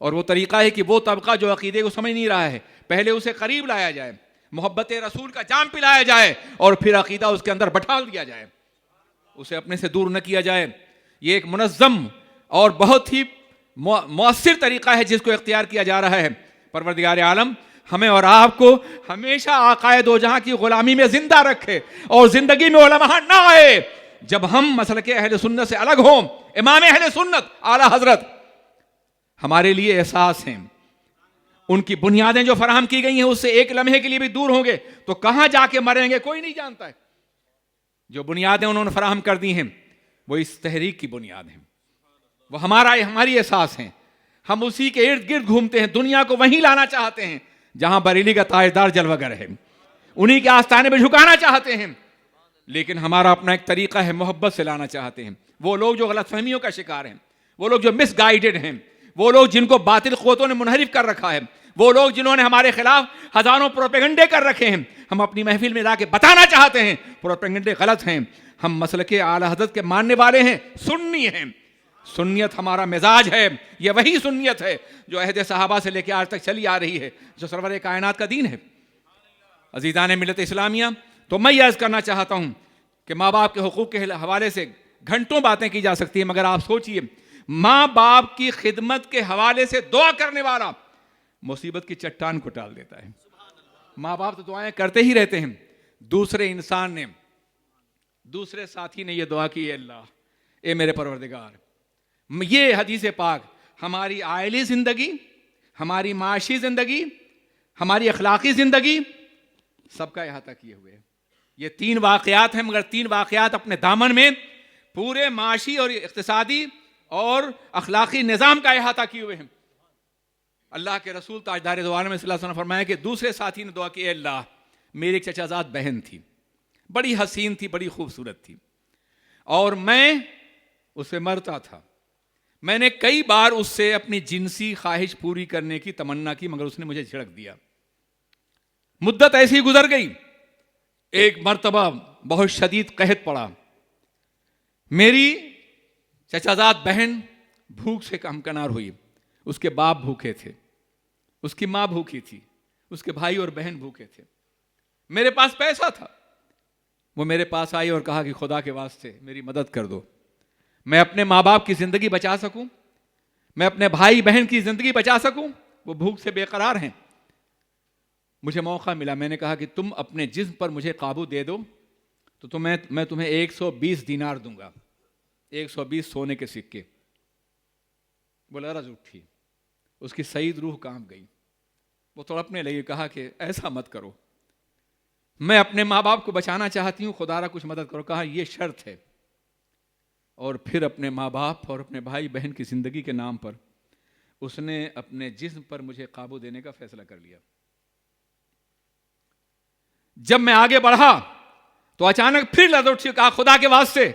اور وہ طریقہ ہے کہ وہ طبقہ جو عقیدے کو سمجھ نہیں رہا ہے پہلے اسے قریب لایا جائے, محبت رسول کا جام پلایا جائے, اور پھر عقیدہ اس کے اندر بٹھال دیا جائے, اسے اپنے سے دور نہ کیا جائے. یہ ایک منظم اور بہت ہی مؤثر طریقہ ہے جس کو اختیار کیا جا رہا ہے. پروردگار عالم ہمیں اور آپ کو ہمیشہ آقائے دو جہاں کی غلامی میں زندہ رکھے, اور زندگی میں علماء نہ آئے جب ہم مسلک اہل سنت سے الگ ہوں. امام اہل سنت اعلیٰ حضرت ہمارے لیے احساس ہیں, ان کی بنیادیں جو فراہم کی گئی ہیں اس سے ایک لمحے کے لیے بھی دور ہوں گے تو کہاں جا کے مریں گے کوئی نہیں جانتا ہے. جو بنیادیں انہوں نے فراہم کر دی ہیں وہ اس تحریک کی بنیاد ہیں, وہ ہماری احساس ہیں. ہم اسی کے ارد گرد گھومتے ہیں, دنیا کو وہیں لانا چاہتے ہیں جہاں بریلی کا تاجدار جلوہ گر ہے, انہی کے آستانے پہ جھکانا چاہتے ہیں. لیکن ہمارا اپنا ایک طریقہ ہے, محبت سے لانا چاہتے ہیں. وہ لوگ جو غلط فہمیوں کا شکار ہیں, وہ لوگ جو مس گائیڈڈ ہیں, وہ لوگ جن کو باطل قوتوں نے منحرف کر رکھا ہے, وہ لوگ جنہوں نے ہمارے خلاف ہزاروں پروپیگنڈے کر رکھے ہیں, ہم اپنی محفل میں لا کے بتانا چاہتے ہیں پروپیگنڈے غلط ہیں. ہم مسلک اعلیٰ حضرت کے ماننے والے ہیں, سنی ہیں. سنیت ہمارا مزاج ہے, یہ وہی سنیت ہے جو عہد صحابہ سے لے کے آج تک چلی آ رہی ہے, جو سرور کائنات کا دین ہے. عزیزان ملت اسلامیہ, تو میں یہ عرض کرنا چاہتا ہوں کہ ماں باپ کے حقوق کے حوالے سے گھنٹوں باتیں کی جا سکتی ہیں, مگر آپ سوچئے ماں باپ کی خدمت کے حوالے سے دعا کرنے والا مصیبت کی چٹان کو ٹال دیتا ہے. ماں باپ تو دعائیں کرتے ہی رہتے ہیں. دوسرے انسان نے, دوسرے ساتھی نے یہ دعا کی, اے اللہ, اے میرے پروردگار, یہ حدیث پاک ہماری عائلی زندگی, ہماری معاشی زندگی, ہماری اخلاقی زندگی سب کا احاطہ کیے ہوئے ہیں. یہ 3 واقعات ہیں, مگر 3 واقعات اپنے دامن میں پورے معاشی اور اقتصادی اور اخلاقی نظام کا احاطہ کیے ہوئے ہیں. اللہ کے رسول تاجدار دو عالم صلی اللہ علیہ وسلم نے فرمایا کہ دوسرے ساتھی نے دعا کی, اے اللہ, میری ایک چچا زاد بہن تھی, بڑی حسین تھی, بڑی خوبصورت تھی, اور میں اس سے مرتا تھا. میں نے کئی بار اس سے اپنی جنسی خواہش پوری کرنے کی تمنا کی, مگر اس نے مجھے جھڑک دیا. مدت ایسی گزر گئی, ایک مرتبہ بہت شدید قحط پڑا. میری چچا زاد بہن بھوک سے ہمکنار ہوئی. اس کے باپ بھوکے تھے, اس کی ماں بھوکی تھی, اس کے بھائی اور بہن بھوکے تھے. میرے پاس پیسہ تھا, وہ میرے پاس آئی اور کہا کہ خدا کے واسطے میری مدد کر دو, میں اپنے ماں باپ کی زندگی بچا سکوں, میں اپنے بھائی بہن کی زندگی بچا سکوں, وہ بھوک سے بے قرار ہیں. مجھے موقع ملا, میں نے کہا کہ تم اپنے جسم پر مجھے قابو دے دو تو میں تمہیں 120 دینار دوں گا, 120 سونے کے سکے. وہ لرز اٹھی, اس کی سعید روح کانپ گئی, وہ تڑپنے لگی, کہا کہ ایسا مت کرو, میں اپنے ماں باپ کو بچانا چاہتی ہوں, خدا را کچھ مدد کرو. کہا یہ شرط ہے. اور پھر اپنے ماں باپ اور اپنے بھائی بہن کی زندگی کے نام پر اس نے اپنے جسم پر مجھے قابو دینے کا فیصلہ کر لیا. جب میں آگے بڑھا تو اچانک پھر لرز اٹھی, کہا خدا کے واسطے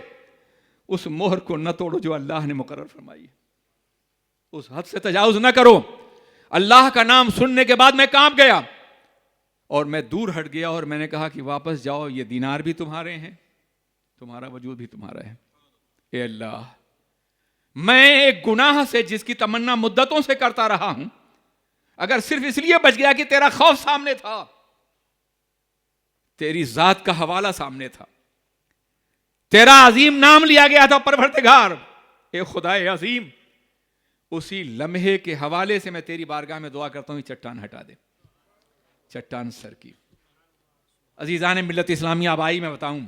اس مہر کو نہ توڑو جو اللہ نے مقرر فرمائی ہے, اس حد سے تجاوز نہ کرو. اللہ کا نام سننے کے بعد میں کانپ گیا اور میں دور ہٹ گیا, اور میں نے کہا کہ واپس جاؤ, یہ دینار بھی تمہارے ہیں, تمہارا وجود بھی تمہارا ہے. اے اللہ, میں ایک گناہ سے جس کی تمنا مدتوں سے کرتا رہا ہوں, اگر صرف اس لیے بچ گیا کہ تیرا خوف سامنے تھا, تیری ذات کا حوالہ سامنے تھا, تیرا عظیم نام لیا گیا تھا پروردگار, اے خدائے عظیم, اسی لمحے کے حوالے سے میں تیری بارگاہ میں دعا کرتا ہوں, چٹان ہٹا دے. چٹان سر کی. عزیزان ملت اسلامیہ, اب آئی میں بتاؤں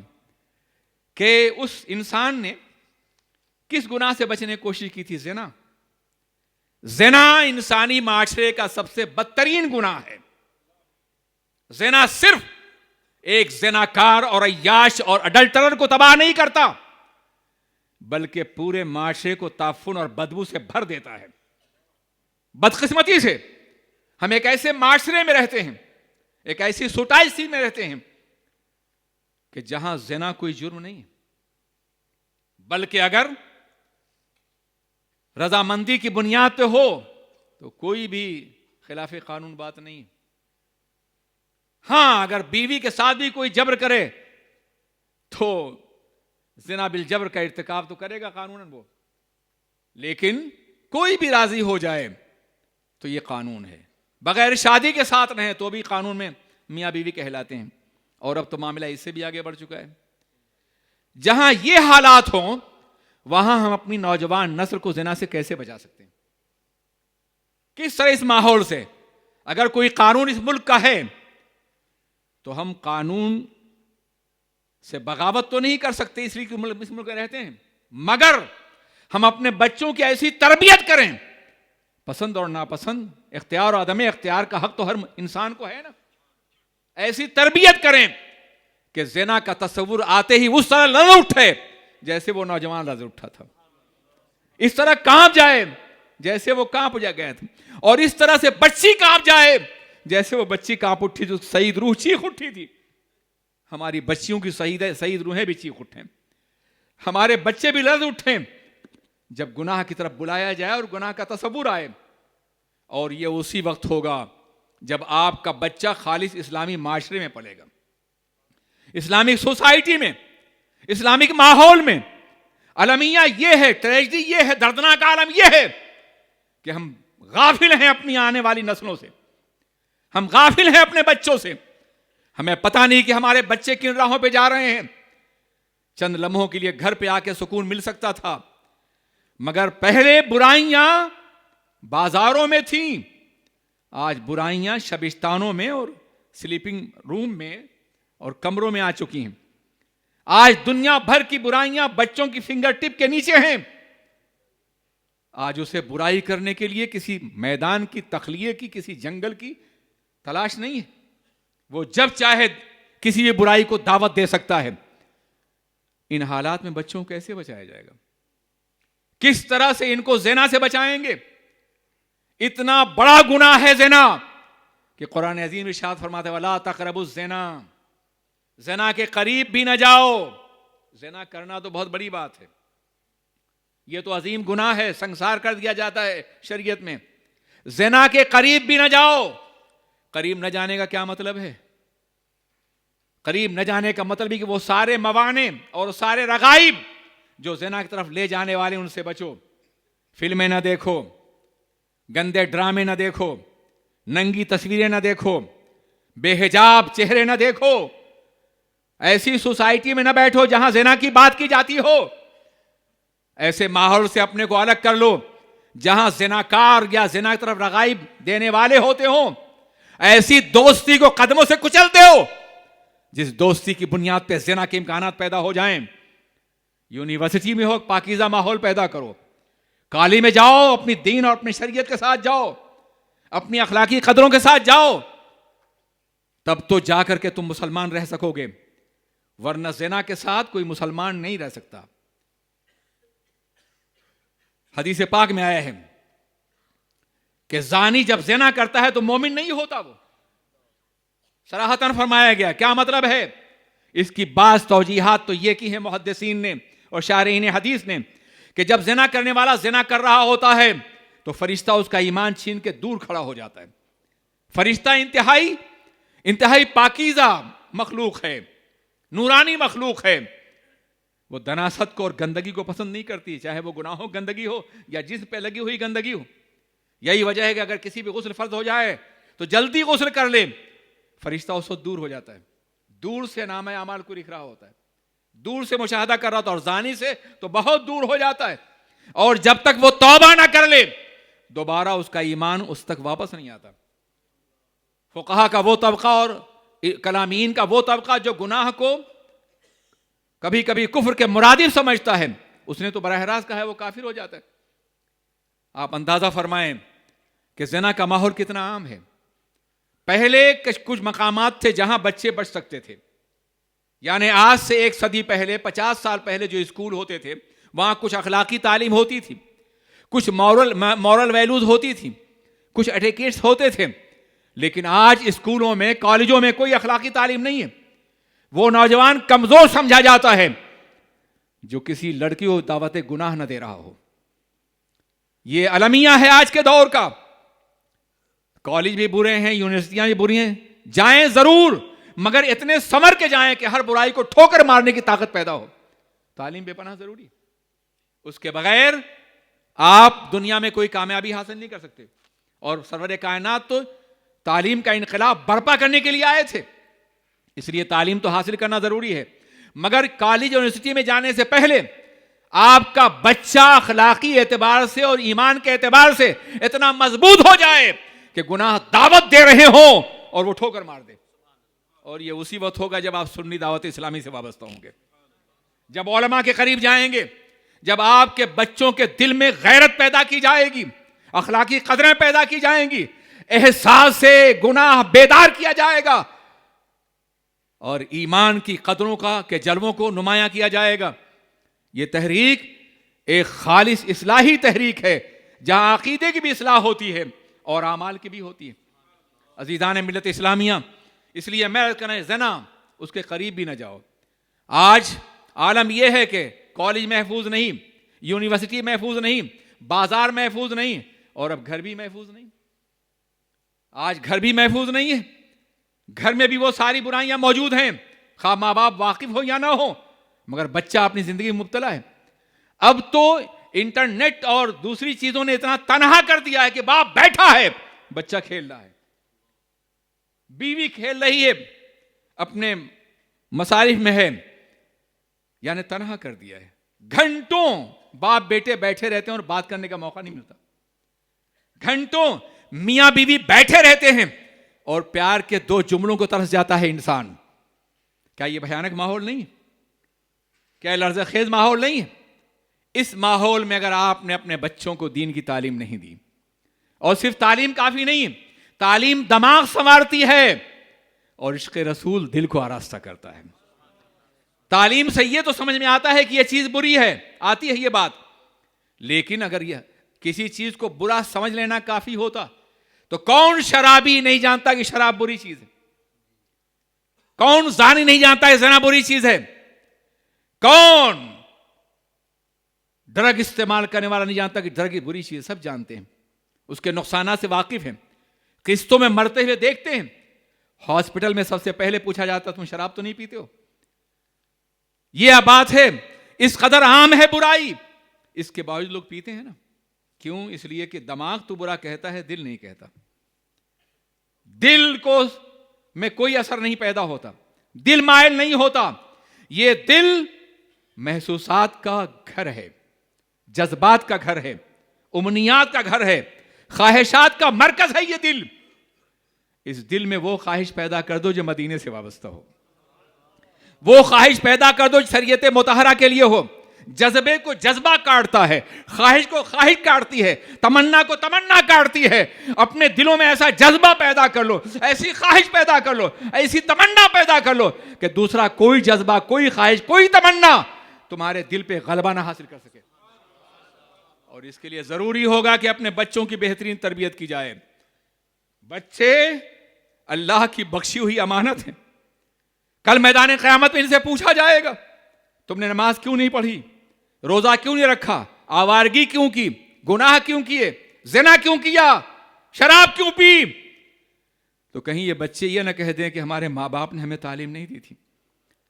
کہ اس انسان نے کس گناہ سے بچنے کی کوشش کی تھی؟ زنا. زنا انسانی معاشرے کا سب سے بدترین گناہ ہے. زنا صرف ایک زناکار اور عیاش اور اڈلٹرر کو تباہ نہیں کرتا بلکہ پورے معاشرے کو تعفن اور بدبو سے بھر دیتا ہے. بدقسمتی سے ہم ایک ایسے معاشرے میں رہتے ہیں, ایک ایسی سوسائٹی میں رہتے ہیں کہ جہاں زنا کوئی جرم نہیں ہے, بلکہ اگر رضامندی کی بنیاد پہ ہو تو کوئی بھی خلاف قانون بات نہیں. ہاں, اگر بیوی کے ساتھ بھی کوئی جبر کرے تو زنا بالجبر کا ارتکاب تو کرے گا قانوناً وہ, لیکن کوئی بھی راضی ہو جائے تو یہ قانون ہے. بغیر شادی کے ساتھ رہیں تو بھی قانون میں میاں بیوی کہلاتے ہیں, اور اب تو معاملہ اس سے بھی آگے بڑھ چکا ہے. جہاں یہ حالات ہوں وہاں ہم اپنی نوجوان نسل کو زنا سے کیسے بچا سکتے ہیں؟ کس طرح اس ماحول سے؟ اگر کوئی قانون اس ملک کا ہے تو ہم قانون سے بغاوت تو نہیں کر سکتے, اس لیے کہ اس ملک میں رہتے ہیں, مگر ہم اپنے بچوں کی ایسی تربیت کریں, پسند اور ناپسند, اختیار اور عدم اختیار کا حق تو ہر انسان کو ہے نا, ایسی تربیت کریں کہ زنا کا تصور آتے ہی اس طرح لرز اٹھے جیسے وہ نوجوان لرز اٹھا تھا, اس طرح کانپ جائے جیسے وہ کانپ گیا تھا, اور اس طرح سے بچی کانپ جائے جیسے وہ بچی کانپ اٹھی جو سعید روح چیخ اٹھی تھی. ہماری بچیوں کی سعید روحیں بھی چیخ اٹھیں, ہمارے بچے بھی لرز اٹھیں جب گناہ کی طرف بلایا جائے اور گناہ کا تصور آئے. اور یہ اسی وقت ہوگا جب آپ کا بچہ خالص اسلامی معاشرے میں پلے گا, اسلامک سوسائٹی میں, اسلامک ماحول میں. المیہ یہ ہے, ٹریجڈی یہ ہے, دردناک عالم یہ ہے کہ ہم غافل ہیں اپنی آنے والی نسلوں سے, ہم غافل ہیں اپنے بچوں سے. ہمیں پتہ نہیں کہ ہمارے بچے کن راہوں پہ جا رہے ہیں. چند لمحوں کے لیے گھر پہ آ کے سکون مل سکتا تھا, مگر پہلے برائیاں بازاروں میں تھیں, آج برائیاں شبستانوں میں اور سلیپنگ روم میں اور کمروں میں آ چکی ہیں. آج دنیا بھر کی برائیاں بچوں کی فنگر ٹپ کے نیچے ہیں. آج اسے برائی کرنے کے لیے کسی میدان کی تخلیے کی, کسی جنگل کی تلاش نہیں ہے. وہ جب چاہے کسی بھی برائی کو دعوت دے سکتا ہے. ان حالات میں بچوں کو کیسے بچایا جائے گا؟ کس طرح سے ان کو زنا سے بچائیں گے؟ اتنا بڑا گناہ ہے زنا کہ قرآن عظیم ارشاد فرماتا ہے وَلَا تَقْرَبُوا الزِّنَا, زنا کے قریب بھی نہ جاؤ. زنا کرنا تو بہت بڑی بات ہے, یہ تو عظیم گناہ ہے, سنسار کر دیا جاتا ہے شریعت میں. زنا کے قریب بھی نہ جاؤ. قریب نہ جانے کا کیا مطلب ہے؟ قریب نہ جانے کا مطلب ہے کہ وہ سارے موانع اور سارے رغائب جو زنا کی طرف لے جانے والے ان سے بچو. فلمیں نہ دیکھو, گندے ڈرامے نہ دیکھو, ننگی تصویریں نہ دیکھو, بے حجاب چہرے نہ دیکھو, ایسی سوسائٹی میں نہ بیٹھو جہاں زنا کی بات کی جاتی ہو. ایسے ماحول سے اپنے کو الگ کر لو جہاں زناکار یا زنا کی طرف رغائب دینے والے ہوتے ہوں. ایسی دوستی کو قدموں سے کچلتے ہو جس دوستی کی بنیاد پہ زنا کے امکانات پیدا ہو جائیں. یونیورسٹی میں ہو پاکیزہ ماحول پیدا کرو, کالج میں جاؤ, اپنی دین اور اپنی شریعت کے ساتھ جاؤ, اپنی اخلاقی قدروں کے ساتھ جاؤ, تب تو جا کر کے تم مسلمان رہ سکو گے, ورنہ زنا کے ساتھ کوئی مسلمان نہیں رہ سکتا. حدیث پاک میں آیا ہے کہ زانی جب زنا کرتا ہے تو مومن نہیں ہوتا. وہ صراحتاً فرمایا گیا. کیا مطلب ہے؟ اس کی بعض توجیحات تو یہ کی ہیں محدثین نے اور شارحین حدیث نے کہ جب زنا کرنے والا زنا کر رہا ہوتا ہے تو فرشتہ اس کا ایمان چھین کے دور کھڑا ہو جاتا ہے. فرشتہ انتہائی پاکیزہ مخلوق ہے, نورانی مخلوق ہے. وہ دناست کو اور گندگی کو پسند نہیں کرتی, چاہے وہ گناہ ہو, گندگی ہو, یا جسم پہ لگی ہوئی گندگی ہو. یہی وجہ ہے کہ اگر کسی بھی غسل فرض ہو جائے تو جلدی غسل کر لے, فرشتہ اس وقت دور ہو جاتا ہے. دور سے نامہ اعمال کو لکھ رہا ہوتا ہے, دور سے مشاہدہ کر رہا ہوتا ہے, اور زانی سے تو بہت دور ہو جاتا ہے. اور جب تک وہ توبہ نہ کر لے دوبارہ اس کا ایمان اس تک واپس نہیں آتا. فقہا کا وہ طبقہ اور کلامین کا وہ طبقہ جو گناہ کو کبھی کبھی کفر کے مرادف سمجھتا ہے, اس نے تو براہ راست کہا ہے وہ کافر ہو جاتا ہے. آپ اندازہ فرمائیں کہ زنا کا ماحول کتنا عام ہے. پہلے کچھ مقامات تھے جہاں بچے بچ سکتے تھے, یعنی آج سے 1 صدی پہلے, 50 سال پہلے جو اسکول ہوتے تھے وہاں کچھ اخلاقی تعلیم ہوتی تھی, کچھ مورل ویلیوز ہوتی تھی, کچھ ایٹیکیٹس ہوتے تھے. لیکن آج اسکولوں میں, کالجوں میں کوئی اخلاقی تعلیم نہیں ہے. وہ نوجوان کمزور سمجھا جاتا ہے جو کسی لڑکی کو دعوت گناہ نہ دے رہا ہو. یہ المیہ ہے آج کے دور کا. کالج بھی برے ہیں, یونیورسٹیاں بھی بری ہیں, جائیں ضرور مگر اتنے سمر کے جائیں کہ ہر برائی کو ٹھوکر مارنے کی طاقت پیدا ہو. تعلیم بے پناہ ضروری ہے, اس کے بغیر آپ دنیا میں کوئی کامیابی حاصل نہیں کر سکتے. اور سرور کائنات تو تعلیم کا انقلاب برپا کرنے کے لیے آئے تھے, اس لیے تعلیم تو حاصل کرنا ضروری ہے. مگر کالج یونیورسٹی میں جانے سے پہلے آپ کا بچہ اخلاقی اعتبار سے اور ایمان کے اعتبار سے اتنا مضبوط ہو جائے کہ گناہ دعوت دے رہے ہوں اور وہ ٹھوکر مار دے. اور یہ اسی وقت ہوگا جب آپ سنی دعوت اسلامی سے وابستہ ہوں گے, جب علماء کے قریب جائیں گے, جب آپ کے بچوں کے دل میں غیرت پیدا کی جائے گی, اخلاقی قدریں پیدا کی جائیں گی, احساس سے گناہ بیدار کیا جائے گا اور ایمان کی قدروں کا کے جلووں کو نمایاں کیا جائے گا. یہ تحریک ایک خالص اصلاحی تحریک ہے جہاں عقیدے کی بھی اصلاح ہوتی ہے اور اعمال کی بھی ہوتی ہے. عزیزان ملت اسلامیہ, اس لیے میں کہنا ہے زنا اس کے قریب بھی نہ جاؤ. آج عالم یہ ہے کہ کالج محفوظ نہیں, یونیورسٹی محفوظ نہیں, بازار محفوظ نہیں, اور اب گھر بھی محفوظ نہیں. آج گھر بھی محفوظ نہیں ہے, گھر میں بھی وہ ساری برائیاں موجود ہیں, خواہ ماں باپ واقف ہو یا نہ ہو, مگر بچہ اپنی زندگی میں مبتلا ہے. اب تو انٹرنیٹ اور دوسری چیزوں نے اتنا تنہا کر دیا ہے کہ باپ بیٹھا ہے, بچہ کھیل رہا ہے, بیوی کھیل رہی ہے, اپنے مصارف میں ہے, یعنی تنہا کر دیا ہے. گھنٹوں باپ بیٹے بیٹھے رہتے ہیں اور بات کرنے کا موقع نہیں ملتا. گھنٹوں میاں بیوی بیٹھے رہتے ہیں اور پیار کے 2 جملوں کو ترس جاتا ہے انسان. کیا یہ بھیانک ماحول نہیں؟ کیا لرزہ خیز ماحول نہیں ہے؟ اس ماحول میں اگر آپ نے اپنے بچوں کو دین کی تعلیم نہیں دی, اور صرف تعلیم کافی نہیں, تعلیم دماغ سنوارتی ہے اور عشق رسول دل کو آراستہ کرتا ہے. تعلیم سے یہ تو سمجھ میں آتا ہے کہ یہ چیز بری ہے, آتی ہے یہ بات, لیکن اگر یہ کسی چیز کو برا سمجھ لینا کافی ہوتا تو کون شرابی نہیں جانتا کہ شراب بری چیز ہے؟ کون زانی نہیں جانتا کہ زنا بری چیز ہے؟ کون ڈرگ استعمال کرنے والا نہیں جانتا کہ ڈرگ بری چیز ہے؟ سب جانتے ہیں, اس کے نقصانات سے واقف ہیں, قسطوں میں مرتے ہوئے دیکھتے ہیں. ہاسپٹل میں سب سے پہلے پوچھا جاتا تم شراب تو نہیں پیتے ہو؟ یہ بات ہے, اس قدر عام ہے برائی, اس کے باوجود لوگ پیتے ہیں نا. کیوں؟ اس لیے کہ دماغ تو برا کہتا ہے, دل نہیں کہتا. دل کو میں کوئی اثر نہیں پیدا ہوتا, دل مائل نہیں ہوتا. یہ دل محسوسات کا گھر ہے, جذبات کا گھر ہے, امنیات کا گھر ہے, خواہشات کا مرکز ہے یہ دل. اس دل میں وہ خواہش پیدا کر دو جو مدینے سے وابستہ ہو, وہ خواہش پیدا کر دو جو شریعت مطہرہ کے لیے ہو. جذبے کو جذبہ کاٹتا ہے, خواہش کو خواہش کاٹتی ہے, تمنا کو تمنا کاٹتی ہے. اپنے دلوں میں ایسا جذبہ پیدا کر لو, ایسی خواہش پیدا کر لو, ایسی تمنا پیدا کر لو کہ دوسرا کوئی جذبہ, کوئی خواہش, کوئی تمنا تمہارے دل پہ غلبہ نہ حاصل کر سکے. اور اس کے لیے ضروری ہوگا کہ اپنے بچوں کی بہترین تربیت کی جائے. بچے اللہ کی بخشی ہوئی امانت ہیں. کل میدان قیامت میں ان سے پوچھا جائے گا تم نے نماز کیوں نہیں پڑھی, روزہ کیوں نہیں رکھا, آوارگی کیوں کی, گناہ کیوں کیے, زنا کیوں کیا, شراب کیوں پی. تو کہیں یہ بچے یہ نہ کہہ دیں کہ ہمارے ماں باپ نے ہمیں تعلیم نہیں دی تھی,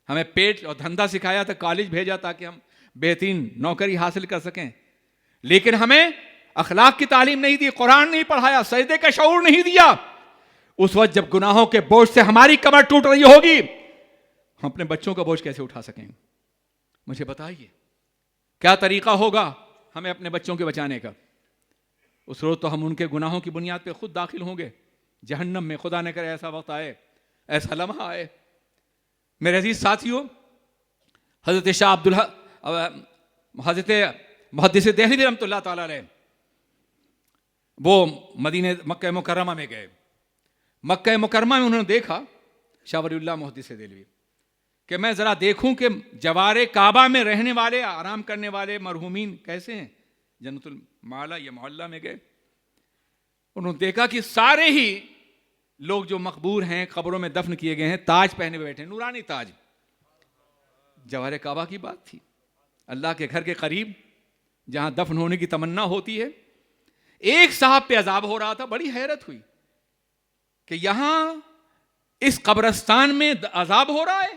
ہمیں پیٹ اور دھندا سکھایا تھا, کالج بھیجا تاکہ ہم بہترین نوکری حاصل کر سکیں, لیکن ہمیں اخلاق کی تعلیم نہیں دی, قرآن نہیں پڑھایا, سجدے کا شعور نہیں دیا. اس وقت جب گناہوں کے بوجھ سے ہماری کمر ٹوٹ رہی ہوگی, ہم اپنے بچوں کا بوجھ کیسے اٹھا سکیں؟ مجھے بتائیے کیا طریقہ ہوگا ہمیں اپنے بچوں کے بچانے کا؟ اس روز تو ہم ان کے گناہوں کی بنیاد پہ خود داخل ہوں گے جہنم میں. خدا نہ کرے ایسا وقت آئے, ایسا لمحہ آئے. میرے عزیز ساتھیوں, حضرت شاہ حضرت محدث دہلوی رحمۃ اللہ تعالی علیہ وہ مدینہ مکہ مکرمہ میں گئے. مکہ مکرمہ میں انہوں نے دیکھا شاہ ولی اللہ محدث دہلوی کہ میں ذرا دیکھوں کہ جوار کعبہ میں رہنے والے آرام کرنے والے مرحومین کیسے ہیں. جنت المعلا یا محلہ میں گئے, انہوں نے دیکھا کہ سارے ہی لوگ جو مقبور ہیں قبروں میں دفن کیے گئے ہیں تاج پہنے ہوئے بیٹھے, نورانی تاج. جوار کعبہ کی بات تھی, اللہ کے گھر کے قریب جہاں دفن ہونے کی تمنا ہوتی ہے. ایک صاحب پہ عذاب ہو رہا تھا, بڑی حیرت ہوئی کہ یہاں اس قبرستان میں عذاب ہو رہا ہے.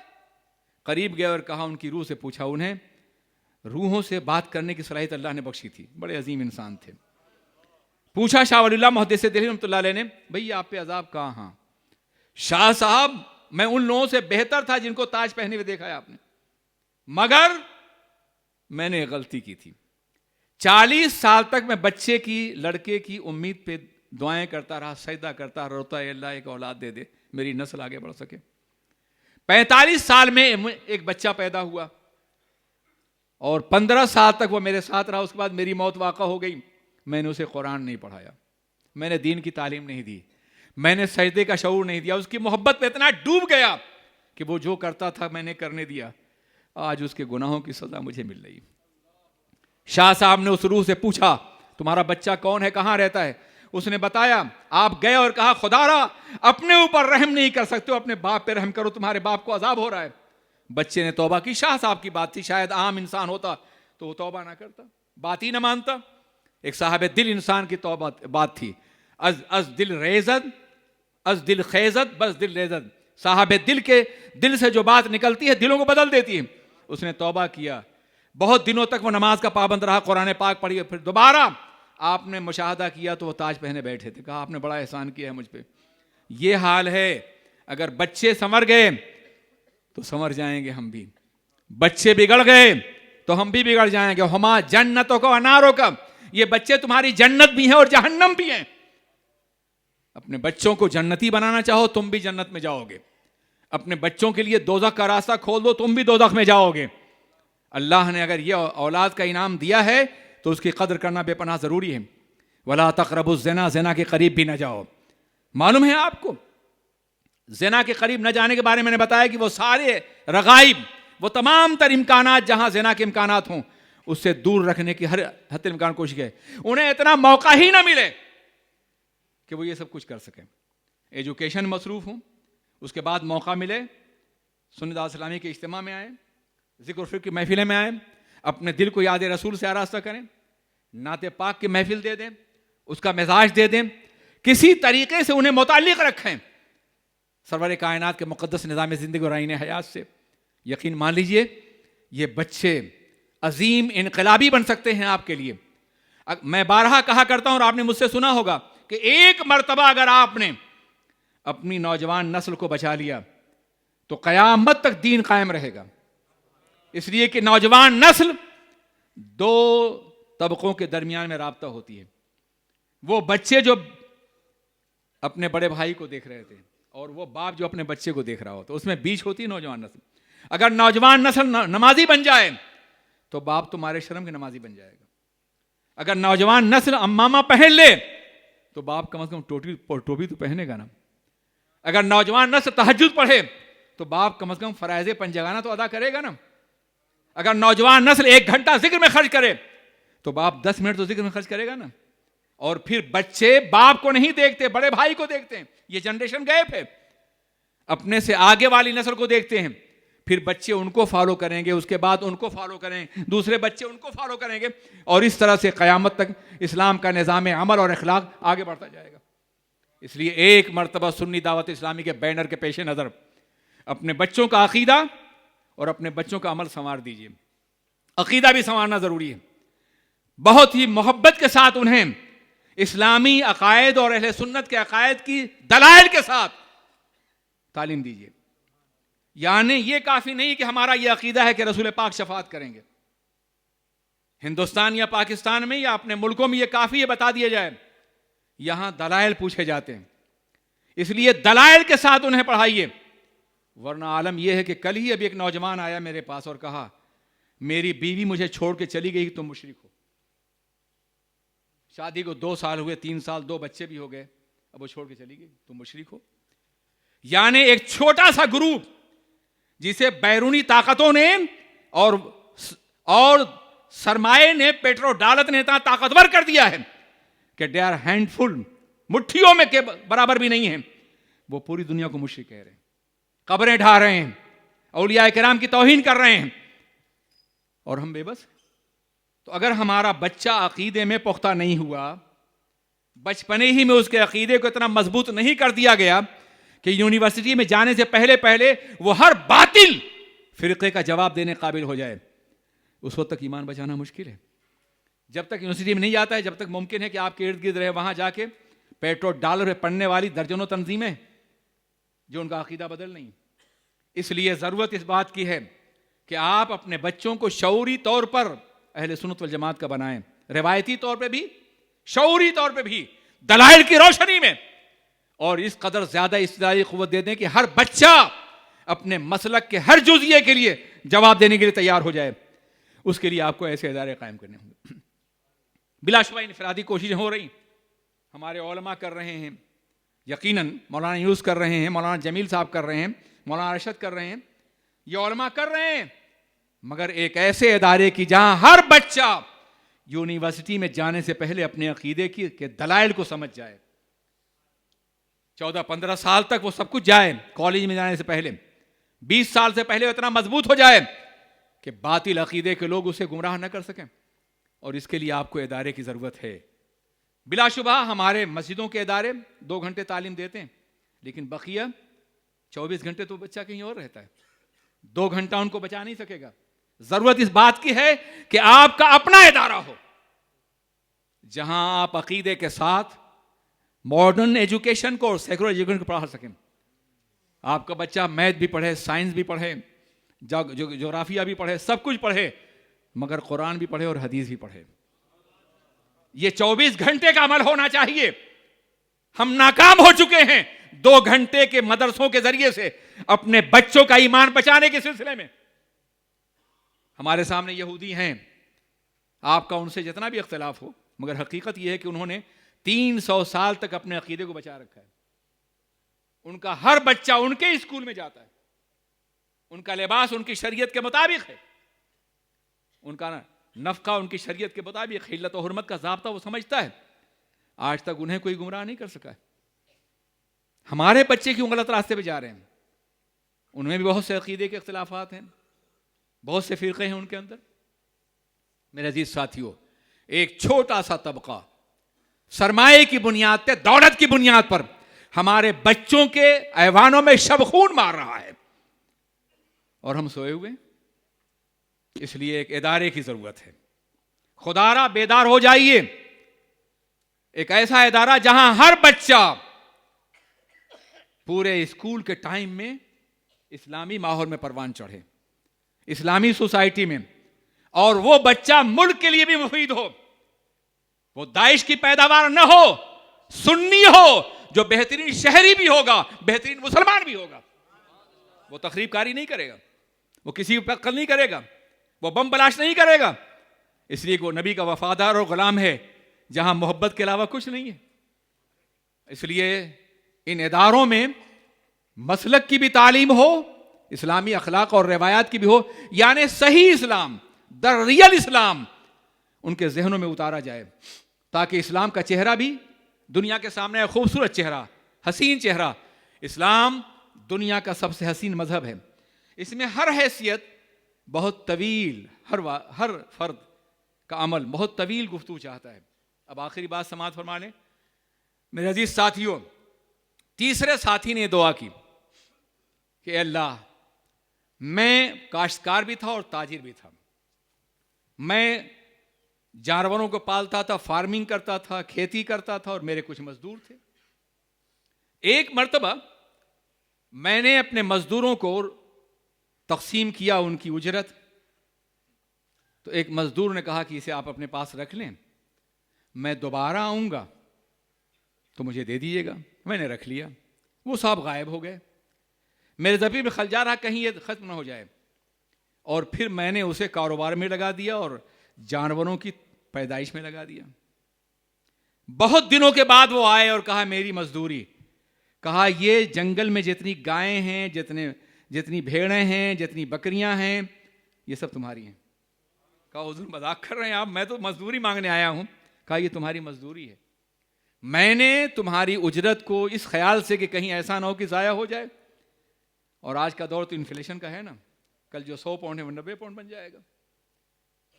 قریب گئے اور کہا, ان کی روح سے پوچھا, انہیں روحوں سے بات کرنے کی صلاحیت اللہ نے بخشی تھی, بڑے عظیم انسان تھے. پوچھا شاہ ولی اللہ محدث دہلوی رحمۃ اللہ علیہ نے, بھئی آپ پہ عذاب کہاں؟ شاہ صاحب میں ان لوگوں سے بہتر تھا جن کو تاج پہنے ہوئے دیکھا ہے آپ نے, مگر میں نے غلطی کی تھی. 40 سال تک میں بچے کی, لڑکے کی امید پہ دعائیں کرتا رہا, سجدہ کرتا رہا, روتا ہے اللہ ایک اولاد دے دے میری نسل آگے بڑھ سکے. 45 سال میں ایک بچہ پیدا ہوا اور 15 سال تک وہ میرے ساتھ رہا. اس کے بعد میری موت واقع ہو گئی. میں نے اسے قرآن نہیں پڑھایا, میں نے دین کی تعلیم نہیں دی, میں نے سجدے کا شعور نہیں دیا. اس کی محبت میں اتنا ڈوب گیا کہ وہ جو کرتا تھا میں نے کرنے دیا. آج اس کے گناہوں کی سزا مجھے مل رہی. شاہ صاحب نے اس روح سے پوچھا, تمہارا بچہ کون ہے, کہاں رہتا ہے؟ اس نے بتایا. آپ گئے اور کہا, خدا را اپنے اوپر رحم نہیں کر سکتے ہو, اپنے باپ پہ رحم کرو, تمہارے باپ کو عذاب ہو رہا ہے. بچے نے توبہ کی. شاہ صاحب کی بات تھی, شاید عام انسان ہوتا تو وہ توبہ نہ کرتا, بات ہی نہ مانتا. ایک صاحب دل انسان کی توبہ بات تھی, از دل ریزد از دل خیزد بس دل ریزد. صاحب دل کے دل سے جو بات نکلتی ہے دلوں کو بدل دیتی ہے. اس نے توبہ کیا, بہت دنوں تک وہ نماز کا پابند رہا, قرآن پاک پڑھی. پھر دوبارہ آپ نے مشاہدہ کیا تو وہ تاج پہنے بیٹھے تھے. کہا آپ نے بڑا احسان کیا ہے مجھ پہ. یہ حال ہے, اگر بچے سنور گئے تو سنور جائیں گے ہم بھی, بچے بگڑ گئے تو ہم بھی بگڑ جائیں گے. ہما جنتوں کو اناروں کا, یہ بچے تمہاری جنت بھی ہیں اور جہنم بھی ہیں. اپنے بچوں کو جنتی بنانا چاہو تم بھی جنت میں جاؤ گے, اپنے بچوں کے لیے دوزخ کا راستہ کھول دو تم بھی دوزخ میں جاؤ گے. اللہ نے اگر یہ اولاد کا انعام دیا ہے تو اس کی قدر کرنا بے پناہ ضروری ہے. ولا تقربوا الزنا, زنا کے قریب بھی نہ جاؤ. معلوم ہے آپ کو زنا کے قریب نہ جانے کے بارے میں نے بتایا کہ وہ سارے رغائب, وہ تمام تر امکانات جہاں زنا کے امکانات ہوں اس سے دور رکھنے کی ہر حد امکان کوشش ہے. انہیں اتنا موقع ہی نہ ملے کہ وہ یہ سب کچھ کر سکیں. ایجوکیشن مصروف ہوں, اس کے بعد موقع ملے سنت اسلامی کے اجتماع میں آئیں, ذکر و فکر کی محفلیں میں آئیں, اپنے دل کو یاد رسول سے آراستہ کریں, نعت پاک کی محفل دے دیں, اس کا مزاج دے دیں, کسی طریقے سے انہیں متعلق رکھیں سرور کائنات کے مقدس نظام زندگی اور آئین حیات سے. یقین مان لیجئے یہ بچے عظیم انقلابی بن سکتے ہیں آپ کے لیے. میں بارہا کہا کرتا ہوں اور آپ نے مجھ سے سنا ہوگا کہ ایک مرتبہ اگر آپ نے اپنی نوجوان نسل کو بچا لیا تو قیامت تک دین قائم رہے گا. اس لیے کہ نوجوان نسل 2 طبقوں کے درمیان میں رابطہ ہوتی ہے. وہ بچے جو اپنے بڑے بھائی کو دیکھ رہے تھے اور وہ باپ جو اپنے بچے کو دیکھ رہا ہوتا, اس میں بیچ ہوتی ہے نوجوان نسل. اگر نوجوان نسل نمازی بن جائے تو باپ تمہارے شرم کے نمازی بن جائے گا. اگر نوجوان نسل امامہ پہن لے تو باپ کم از کم ٹوپی تو پہنے گا نا. اگر نوجوان نسل تہجد پڑھے تو باپ کم از کم فرائض پنجگانہ تو ادا کرے گا نا. اگر نوجوان نسل 1 گھنٹہ ذکر میں خرچ کرے تو باپ 10 منٹ تو ذکر میں خرچ کرے گا نا. اور پھر بچے باپ کو نہیں دیکھتے, بڑے بھائی کو دیکھتے ہیں. یہ جنریشن گیپ ہے. اپنے سے آگے والی نسل کو دیکھتے ہیں, پھر بچے ان کو فالو کریں گے, اس کے بعد ان کو فالو کریں, دوسرے بچے ان کو فالو کریں گے, اور اس طرح سے قیامت تک اسلام کا نظام عمل اور اخلاق آگے بڑھتا جائے گا. اس لیے ایک مرتبہ سنی دعوت اسلامی کے بینر کے پیش نظر اپنے بچوں کا عقیدہ اور اپنے بچوں کا عمل سنوار دیجیے. عقیدہ بھی سنوارنا ضروری ہے. بہت ہی محبت کے ساتھ انہیں اسلامی عقائد اور اہل سنت کے عقائد کی دلائل کے ساتھ تعلیم دیجیے. یعنی یہ کافی نہیں کہ ہمارا یہ عقیدہ ہے کہ رسول پاک شفاعت کریں گے. ہندوستان یا پاکستان میں یا اپنے ملکوں میں یہ کافی ہے بتا دیا جائے, یہاں دلائل پوچھے جاتے ہیں. اس لیے دلائل کے ساتھ انہیں پڑھائیے. ورنہ عالم یہ ہے کہ کل ہی ابھی ایک نوجوان آیا میرے پاس اور کہا میری بیوی مجھے چھوڑ کے چلی گئی، تم مشرک ہو. شادی کو 2 سال ہوئے، 3 سال، 2 بچے بھی ہو گئے، اب وہ چھوڑ کے چلی گئی، تم مشرک ہو. یعنی ایک چھوٹا سا گروپ جسے بیرونی طاقتوں نے اور سرمایہ نے، پیٹرو ڈالر نے اتنا طاقتور کر دیا ہے کہ دے آر ہینڈ فل، مٹھیوں میں کے برابر بھی نہیں ہیں، وہ پوری دنیا کو مشرک کہہ رہے ہیں، قبریں ڈھا رہے ہیں، اولیاء کرام کی توہین کر رہے ہیں، اور ہم بے بس. تو اگر ہمارا بچہ عقیدے میں پختہ نہیں ہوا، بچپنے ہی میں اس کے عقیدے کو اتنا مضبوط نہیں کر دیا گیا کہ یونیورسٹی میں جانے سے پہلے وہ ہر باطل فرقے کا جواب دینے قابل ہو جائے، اس وقت تک ایمان بچانا مشکل ہے. جب تک یونیورسٹی میں نہیں جاتا ہے، جب تک ممکن ہے کہ آپ کے ارد گرد رہے، وہاں جا کے پیٹرول ڈالر پہ پڑھنے والی درجنوں تنظیمیں جو ان کا عقیدہ بدل نہیں. اس لیے ضرورت اس بات کی ہے کہ آپ اپنے بچوں کو شعوری طور پر اہل سنت والجماعت کا بنائیں، روایتی طور پہ بھی، شعوری طور پہ بھی، دلائل کی روشنی میں، اور اس قدر زیادہ استدلالی قوت دے دیں کہ ہر بچہ اپنے مسلک کے ہر جزئیے کے لیے جواب دینے کے لیے تیار ہو جائے. اس کے لیے آپ کو ایسے ادارے قائم کرنے ہوں گے. بلا شبہ انفرادی کوششیں ہو رہی، ہمارے علماء کر رہے ہیں، یقیناً مولانا یونس کر رہے ہیں، مولانا جمیل صاحب کر رہے ہیں، مولانا ارشد کر رہے ہیں، یہ علماء کر رہے ہیں، مگر ایک ایسے ادارے کی جہاں ہر بچہ یونیورسٹی میں جانے سے پہلے اپنے عقیدے کے دلائل کو سمجھ جائے. 14-15 سال تک وہ سب کچھ جائے، کالج میں جانے سے پہلے 20 سال سے پہلے اتنا مضبوط ہو جائے کہ باطل عقیدے کے لوگ اسے گمراہ نہ کر سکیں. اور اس کے لیے آپ کو ادارے کی ضرورت ہے. بلا شبہ ہمارے مسجدوں کے ادارے 2 گھنٹے تعلیم دیتے ہیں، لیکن بقیہ 24 گھنٹے تو بچہ کہیں اور رہتا ہے، 2 گھنٹہ ان کو بچا نہیں سکے گا. ضرورت اس بات کی ہے کہ آپ کا اپنا ادارہ ہو جہاں آپ عقیدے کے ساتھ ماڈرن ایجوکیشن کو اور سیکولر ایجوکیشن کو پڑھا سکیں. آپ کا بچہ میتھ بھی پڑھے، سائنس بھی پڑھے، جغرافیہ بھی پڑھے، سب کچھ پڑھے، مگر قرآن بھی پڑھے اور حدیث بھی پڑھے. یہ 24 گھنٹے کا عمل ہونا چاہیے. ہم ناکام ہو چکے ہیں 2 گھنٹے کے مدرسوں کے ذریعے سے اپنے بچوں کا ایمان بچانے کے سلسلے میں. ہمارے سامنے یہودی ہیں، آپ کا ان سے جتنا بھی اختلاف ہو، مگر حقیقت یہ ہے کہ انہوں نے 300 سال تک اپنے عقیدے کو بچا رکھا ہے. ان کا ہر بچہ ان کے اسکول میں جاتا ہے، ان کا لباس ان کی شریعت کے مطابق ہے، ان کا نفقہ ان کی شریعت کے مطابق، حلت و حرمت کا ضابطہ وہ سمجھتا ہے. آج تک انہیں کوئی گمراہ نہیں کر سکا ہے. ہمارے بچے کیوں غلط راستے پہ جا رہے ہیں؟ ان میں بھی بہت سے عقیدے کے اختلافات ہیں، بہت سے فرقے ہیں ان کے اندر. میرے عزیز ساتھیوں، ایک چھوٹا سا طبقہ سرمایہ کی بنیاد پہ، دولت کی بنیاد پر ہمارے بچوں کے ایوانوں میں شب خون مار رہا ہے، اور ہم سوئے ہوئے. اس لیے ایک ادارے کی ضرورت ہے. خدارا بیدار ہو جائیے. ایک ایسا ادارہ جہاں ہر بچہ پورے اسکول کے ٹائم میں اسلامی ماحول میں پروان چڑھے، اسلامی سوسائٹی میں، اور وہ بچہ ملک کے لیے بھی مفید ہو. وہ داعش کی پیداوار نہ ہو، سنی ہو جو بہترین شہری بھی ہوگا، بہترین مسلمان بھی ہوگا. وہ تخریب کاری نہیں کرے گا، وہ کسی پر قتل نہیں کرے گا، وہ بم بلاش نہیں کرے گا، اس لیے کہ وہ نبی کا وفادار اور غلام ہے جہاں محبت کے علاوہ کچھ نہیں ہے. اس لیے ان اداروں میں مسلک کی بھی تعلیم ہو، اسلامی اخلاق اور روایات کی بھی ہو، یعنی صحیح اسلام، دا ریئل اسلام ان کے ذہنوں میں اتارا جائے، تاکہ اسلام کا چہرہ بھی دنیا کے سامنے ایک خوبصورت چہرہ، حسین چہرہ. اسلام دنیا کا سب سے حسین مذہب ہے. اس میں ہر حیثیت بہت طویل، ہر فرد کا عمل بہت طویل گفتگو چاہتا ہے. اب آخری بات سماعت فرما لیں. میرے عزیز ساتھیوں، تیسرے ساتھی نے دعا کی کہ اے اللہ، میں کاشتکار بھی تھا اور تاجر بھی تھا، میں جانوروں کو پالتا تھا، فارمنگ کرتا تھا، کھیتی کرتا تھا، اور میرے کچھ مزدور تھے. ایک مرتبہ میں نے اپنے مزدوروں کو تقسیم کیا ان کی اجرت، تو ایک مزدور نے کہا کہ اسے آپ اپنے پاس رکھ لیں، میں دوبارہ آؤں گا تو مجھے دے دیجیے گا. میں نے رکھ لیا. وہ صاحب غائب ہو گئے. میرے ذہن میں خلجا رہا کہیں یہ ختم نہ ہو جائے. اور پھر میں نے اسے کاروبار میں لگا دیا اور جانوروں کی پیدائش میں لگا دیا. بہت دنوں کے بعد وہ آئے اور کہا میری مزدوری. کہا یہ جنگل میں جتنی گائیں ہیں, جتنی بھیڑیں ہیں, جتنی بکریاں ہیں, یہ سب تمہاری ہیں. کہا حضور مذاق کر رہے ہیں آپ, میں تو مزدوری مانگنے آیا ہوں. کہا یہ تمہاری مزدوری ہے. میں نے تمہاری اجرت کو اس خیال سے کہ کہیں ایسا نہ ہو کہ ضائع ہو جائے, اور آج کا دور تو انفلیشن کا ہے نا, کل جو 100 پاؤنڈ ہے وہ 90 پاؤنڈ بن جائے گا.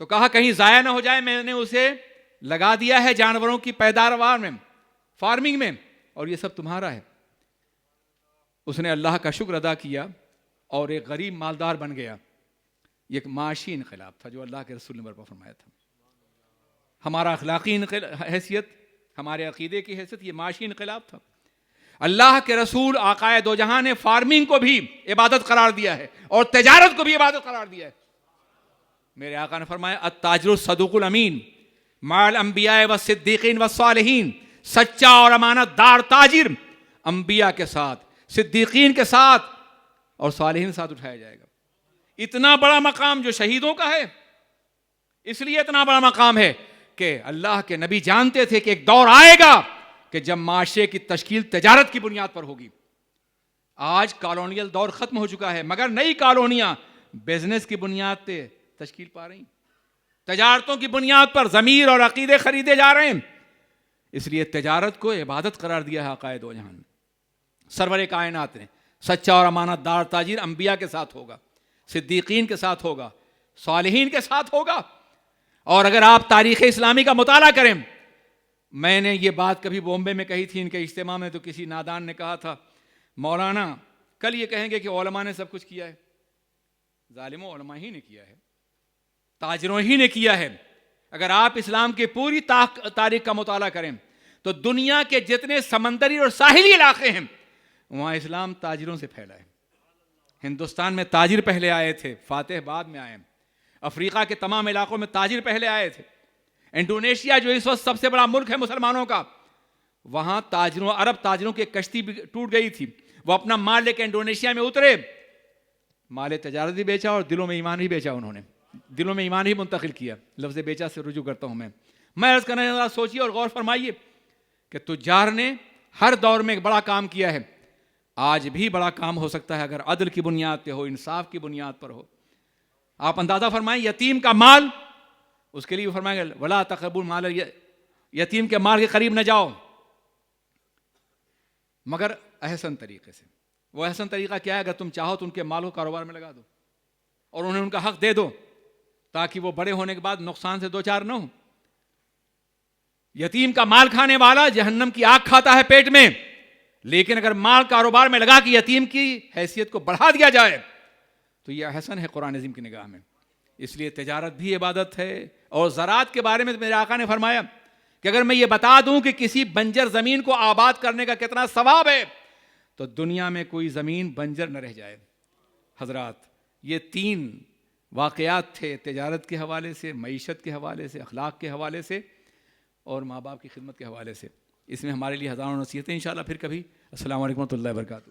تو کہا کہیں ضائع نہ ہو جائے, میں نے اسے لگا دیا ہے جانوروں کی پیداوار میں, فارمنگ میں, اور یہ سب تمہارا ہے. اس نے اللہ کا شکر ادا کیا اور ایک غریب مالدار بن گیا. یہ ایک معاشی انقلاب تھا جو اللہ کے رسول نے برپا فرمایا تھا. ہمارا اخلاقی حیثیت, ہمارے عقیدے کی حیثیت, یہ معاشی انقلاب تھا. اللہ کے رسول آقائے دو جہاں نے فارمنگ کو بھی عبادت قرار دیا ہے اور تجارت کو بھی عبادت قرار دیا ہے. میرے آقا نے فرمایا التاجر الصدوق الامین مع الانبیاء والصدیقین والصالحین, سچا اور امانت دار تاجر انبیاء کے ساتھ, صدیقین کے ساتھ اور صالحین کے ساتھ اٹھایا جائے گا. اتنا بڑا مقام جو شہیدوں کا ہے, اس لیے اتنا بڑا مقام ہے کہ اللہ کے نبی جانتے تھے کہ ایک دور آئے گا کہ جب معاشرے کی تشکیل تجارت کی بنیاد پر ہوگی. آج کالونیل دور ختم ہو چکا ہے, مگر نئی کالونیاں بزنس کی بنیاد پہ تشکیل پا رہی ہیں, تجارتوں کی بنیاد پر ضمیر اور عقیدے خریدے جا رہے ہیں. اس لیے تجارت کو عبادت قرار دیا ہے آقائے دو جہان. سرور کائنات نے سچا اور امانت دار تاجر انبیاء کے ساتھ ہوگا, صدیقین کے ساتھ ہوگا, صالحین کے ساتھ ہوگا. اور اگر آپ تاریخ اسلامی کا مطالعہ کریں, میں نے یہ بات کبھی بامبے میں کہی تھی ان کے اجتماع میں, تو کسی نادان نے کہا تھا مولانا کل یہ کہیں گے کہ علماء نے سب کچھ کیا ہے. ظالموں, علماء ہی نے کیا ہے, تاجروں ہی نے کیا ہے. اگر آپ اسلام کی پوری تاریخ کا مطالعہ کریں تو دنیا کے جتنے سمندری اور ساحلی علاقے ہیں وہاں اسلام تاجروں سے پھیلا ہے. ہندوستان میں تاجر پہلے آئے تھے, فاتح بعد میں آئے. افریقہ کے تمام علاقوں میں تاجر پہلے آئے تھے. انڈونیشیا جو اس وقت سب سے بڑا ملک ہے مسلمانوں کا, وہاں تاجروں, عرب تاجروں کی کشتی ٹوٹ گئی تھی, وہ اپنا مال لے کے انڈونیشیا میں اترے, مال تجارت بھی بیچا اور دلوں میں ایمان بھی بیچا. انہوں نے دلوں میں ایمان ہی منتقل کیا. لفظ بیچا سے رجوع کرتا ہوں میں عرض کرنا چاہتا ہوں, سوچیے اور غور فرمائیے کہ تجار نے ہر دور میں ایک بڑا کام کیا ہے, آج بھی بڑا کام ہو سکتا ہے اگر عدل کی بنیاد پہ ہو, انصاف کی بنیاد پر ہو. آپ اندازہ فرمائیں, یتیم کا مال, اس کے لیے فرمائیں گے ولا تقربوا مال, یتیم کے مال کے قریب نہ جاؤ, مگر احسن طریقے سے. وہ احسن طریقہ کیا ہے؟ اگر تم چاہو تو ان کے مال کو کاروبار میں لگا دو اور انہیں ان کا حق دے دو تاکہ وہ بڑے ہونے کے بعد نقصان سے دو چار نہ ہو. یتیم کا مال کھانے والا جہنم کی آگ کھاتا ہے پیٹ میں, لیکن اگر مال کاروبار میں لگا کہ یتیم کی حیثیت کو بڑھا دیا جائے تو یہ احسن ہے قرآن عظیم کی نگاہ میں. اس لیے تجارت بھی عبادت ہے. اور زراعت کے بارے میں میرے آقا نے فرمایا کہ اگر میں یہ بتا دوں کہ کسی بنجر زمین کو آباد کرنے کا کتنا ثواب ہے تو دنیا میں کوئی زمین بنجر نہ رہ جائے. حضرات, یہ 3 واقعات تھے تجارت کے حوالے سے, معیشت کے حوالے سے, اخلاق کے حوالے سے اور ماں باپ کی خدمت کے حوالے سے. اس میں ہمارے لیے ہزاروں نصیحتیں انشاءاللہ. پھر کبھی. السلام علیکم ورحمۃ اللہ وبرکاتہ.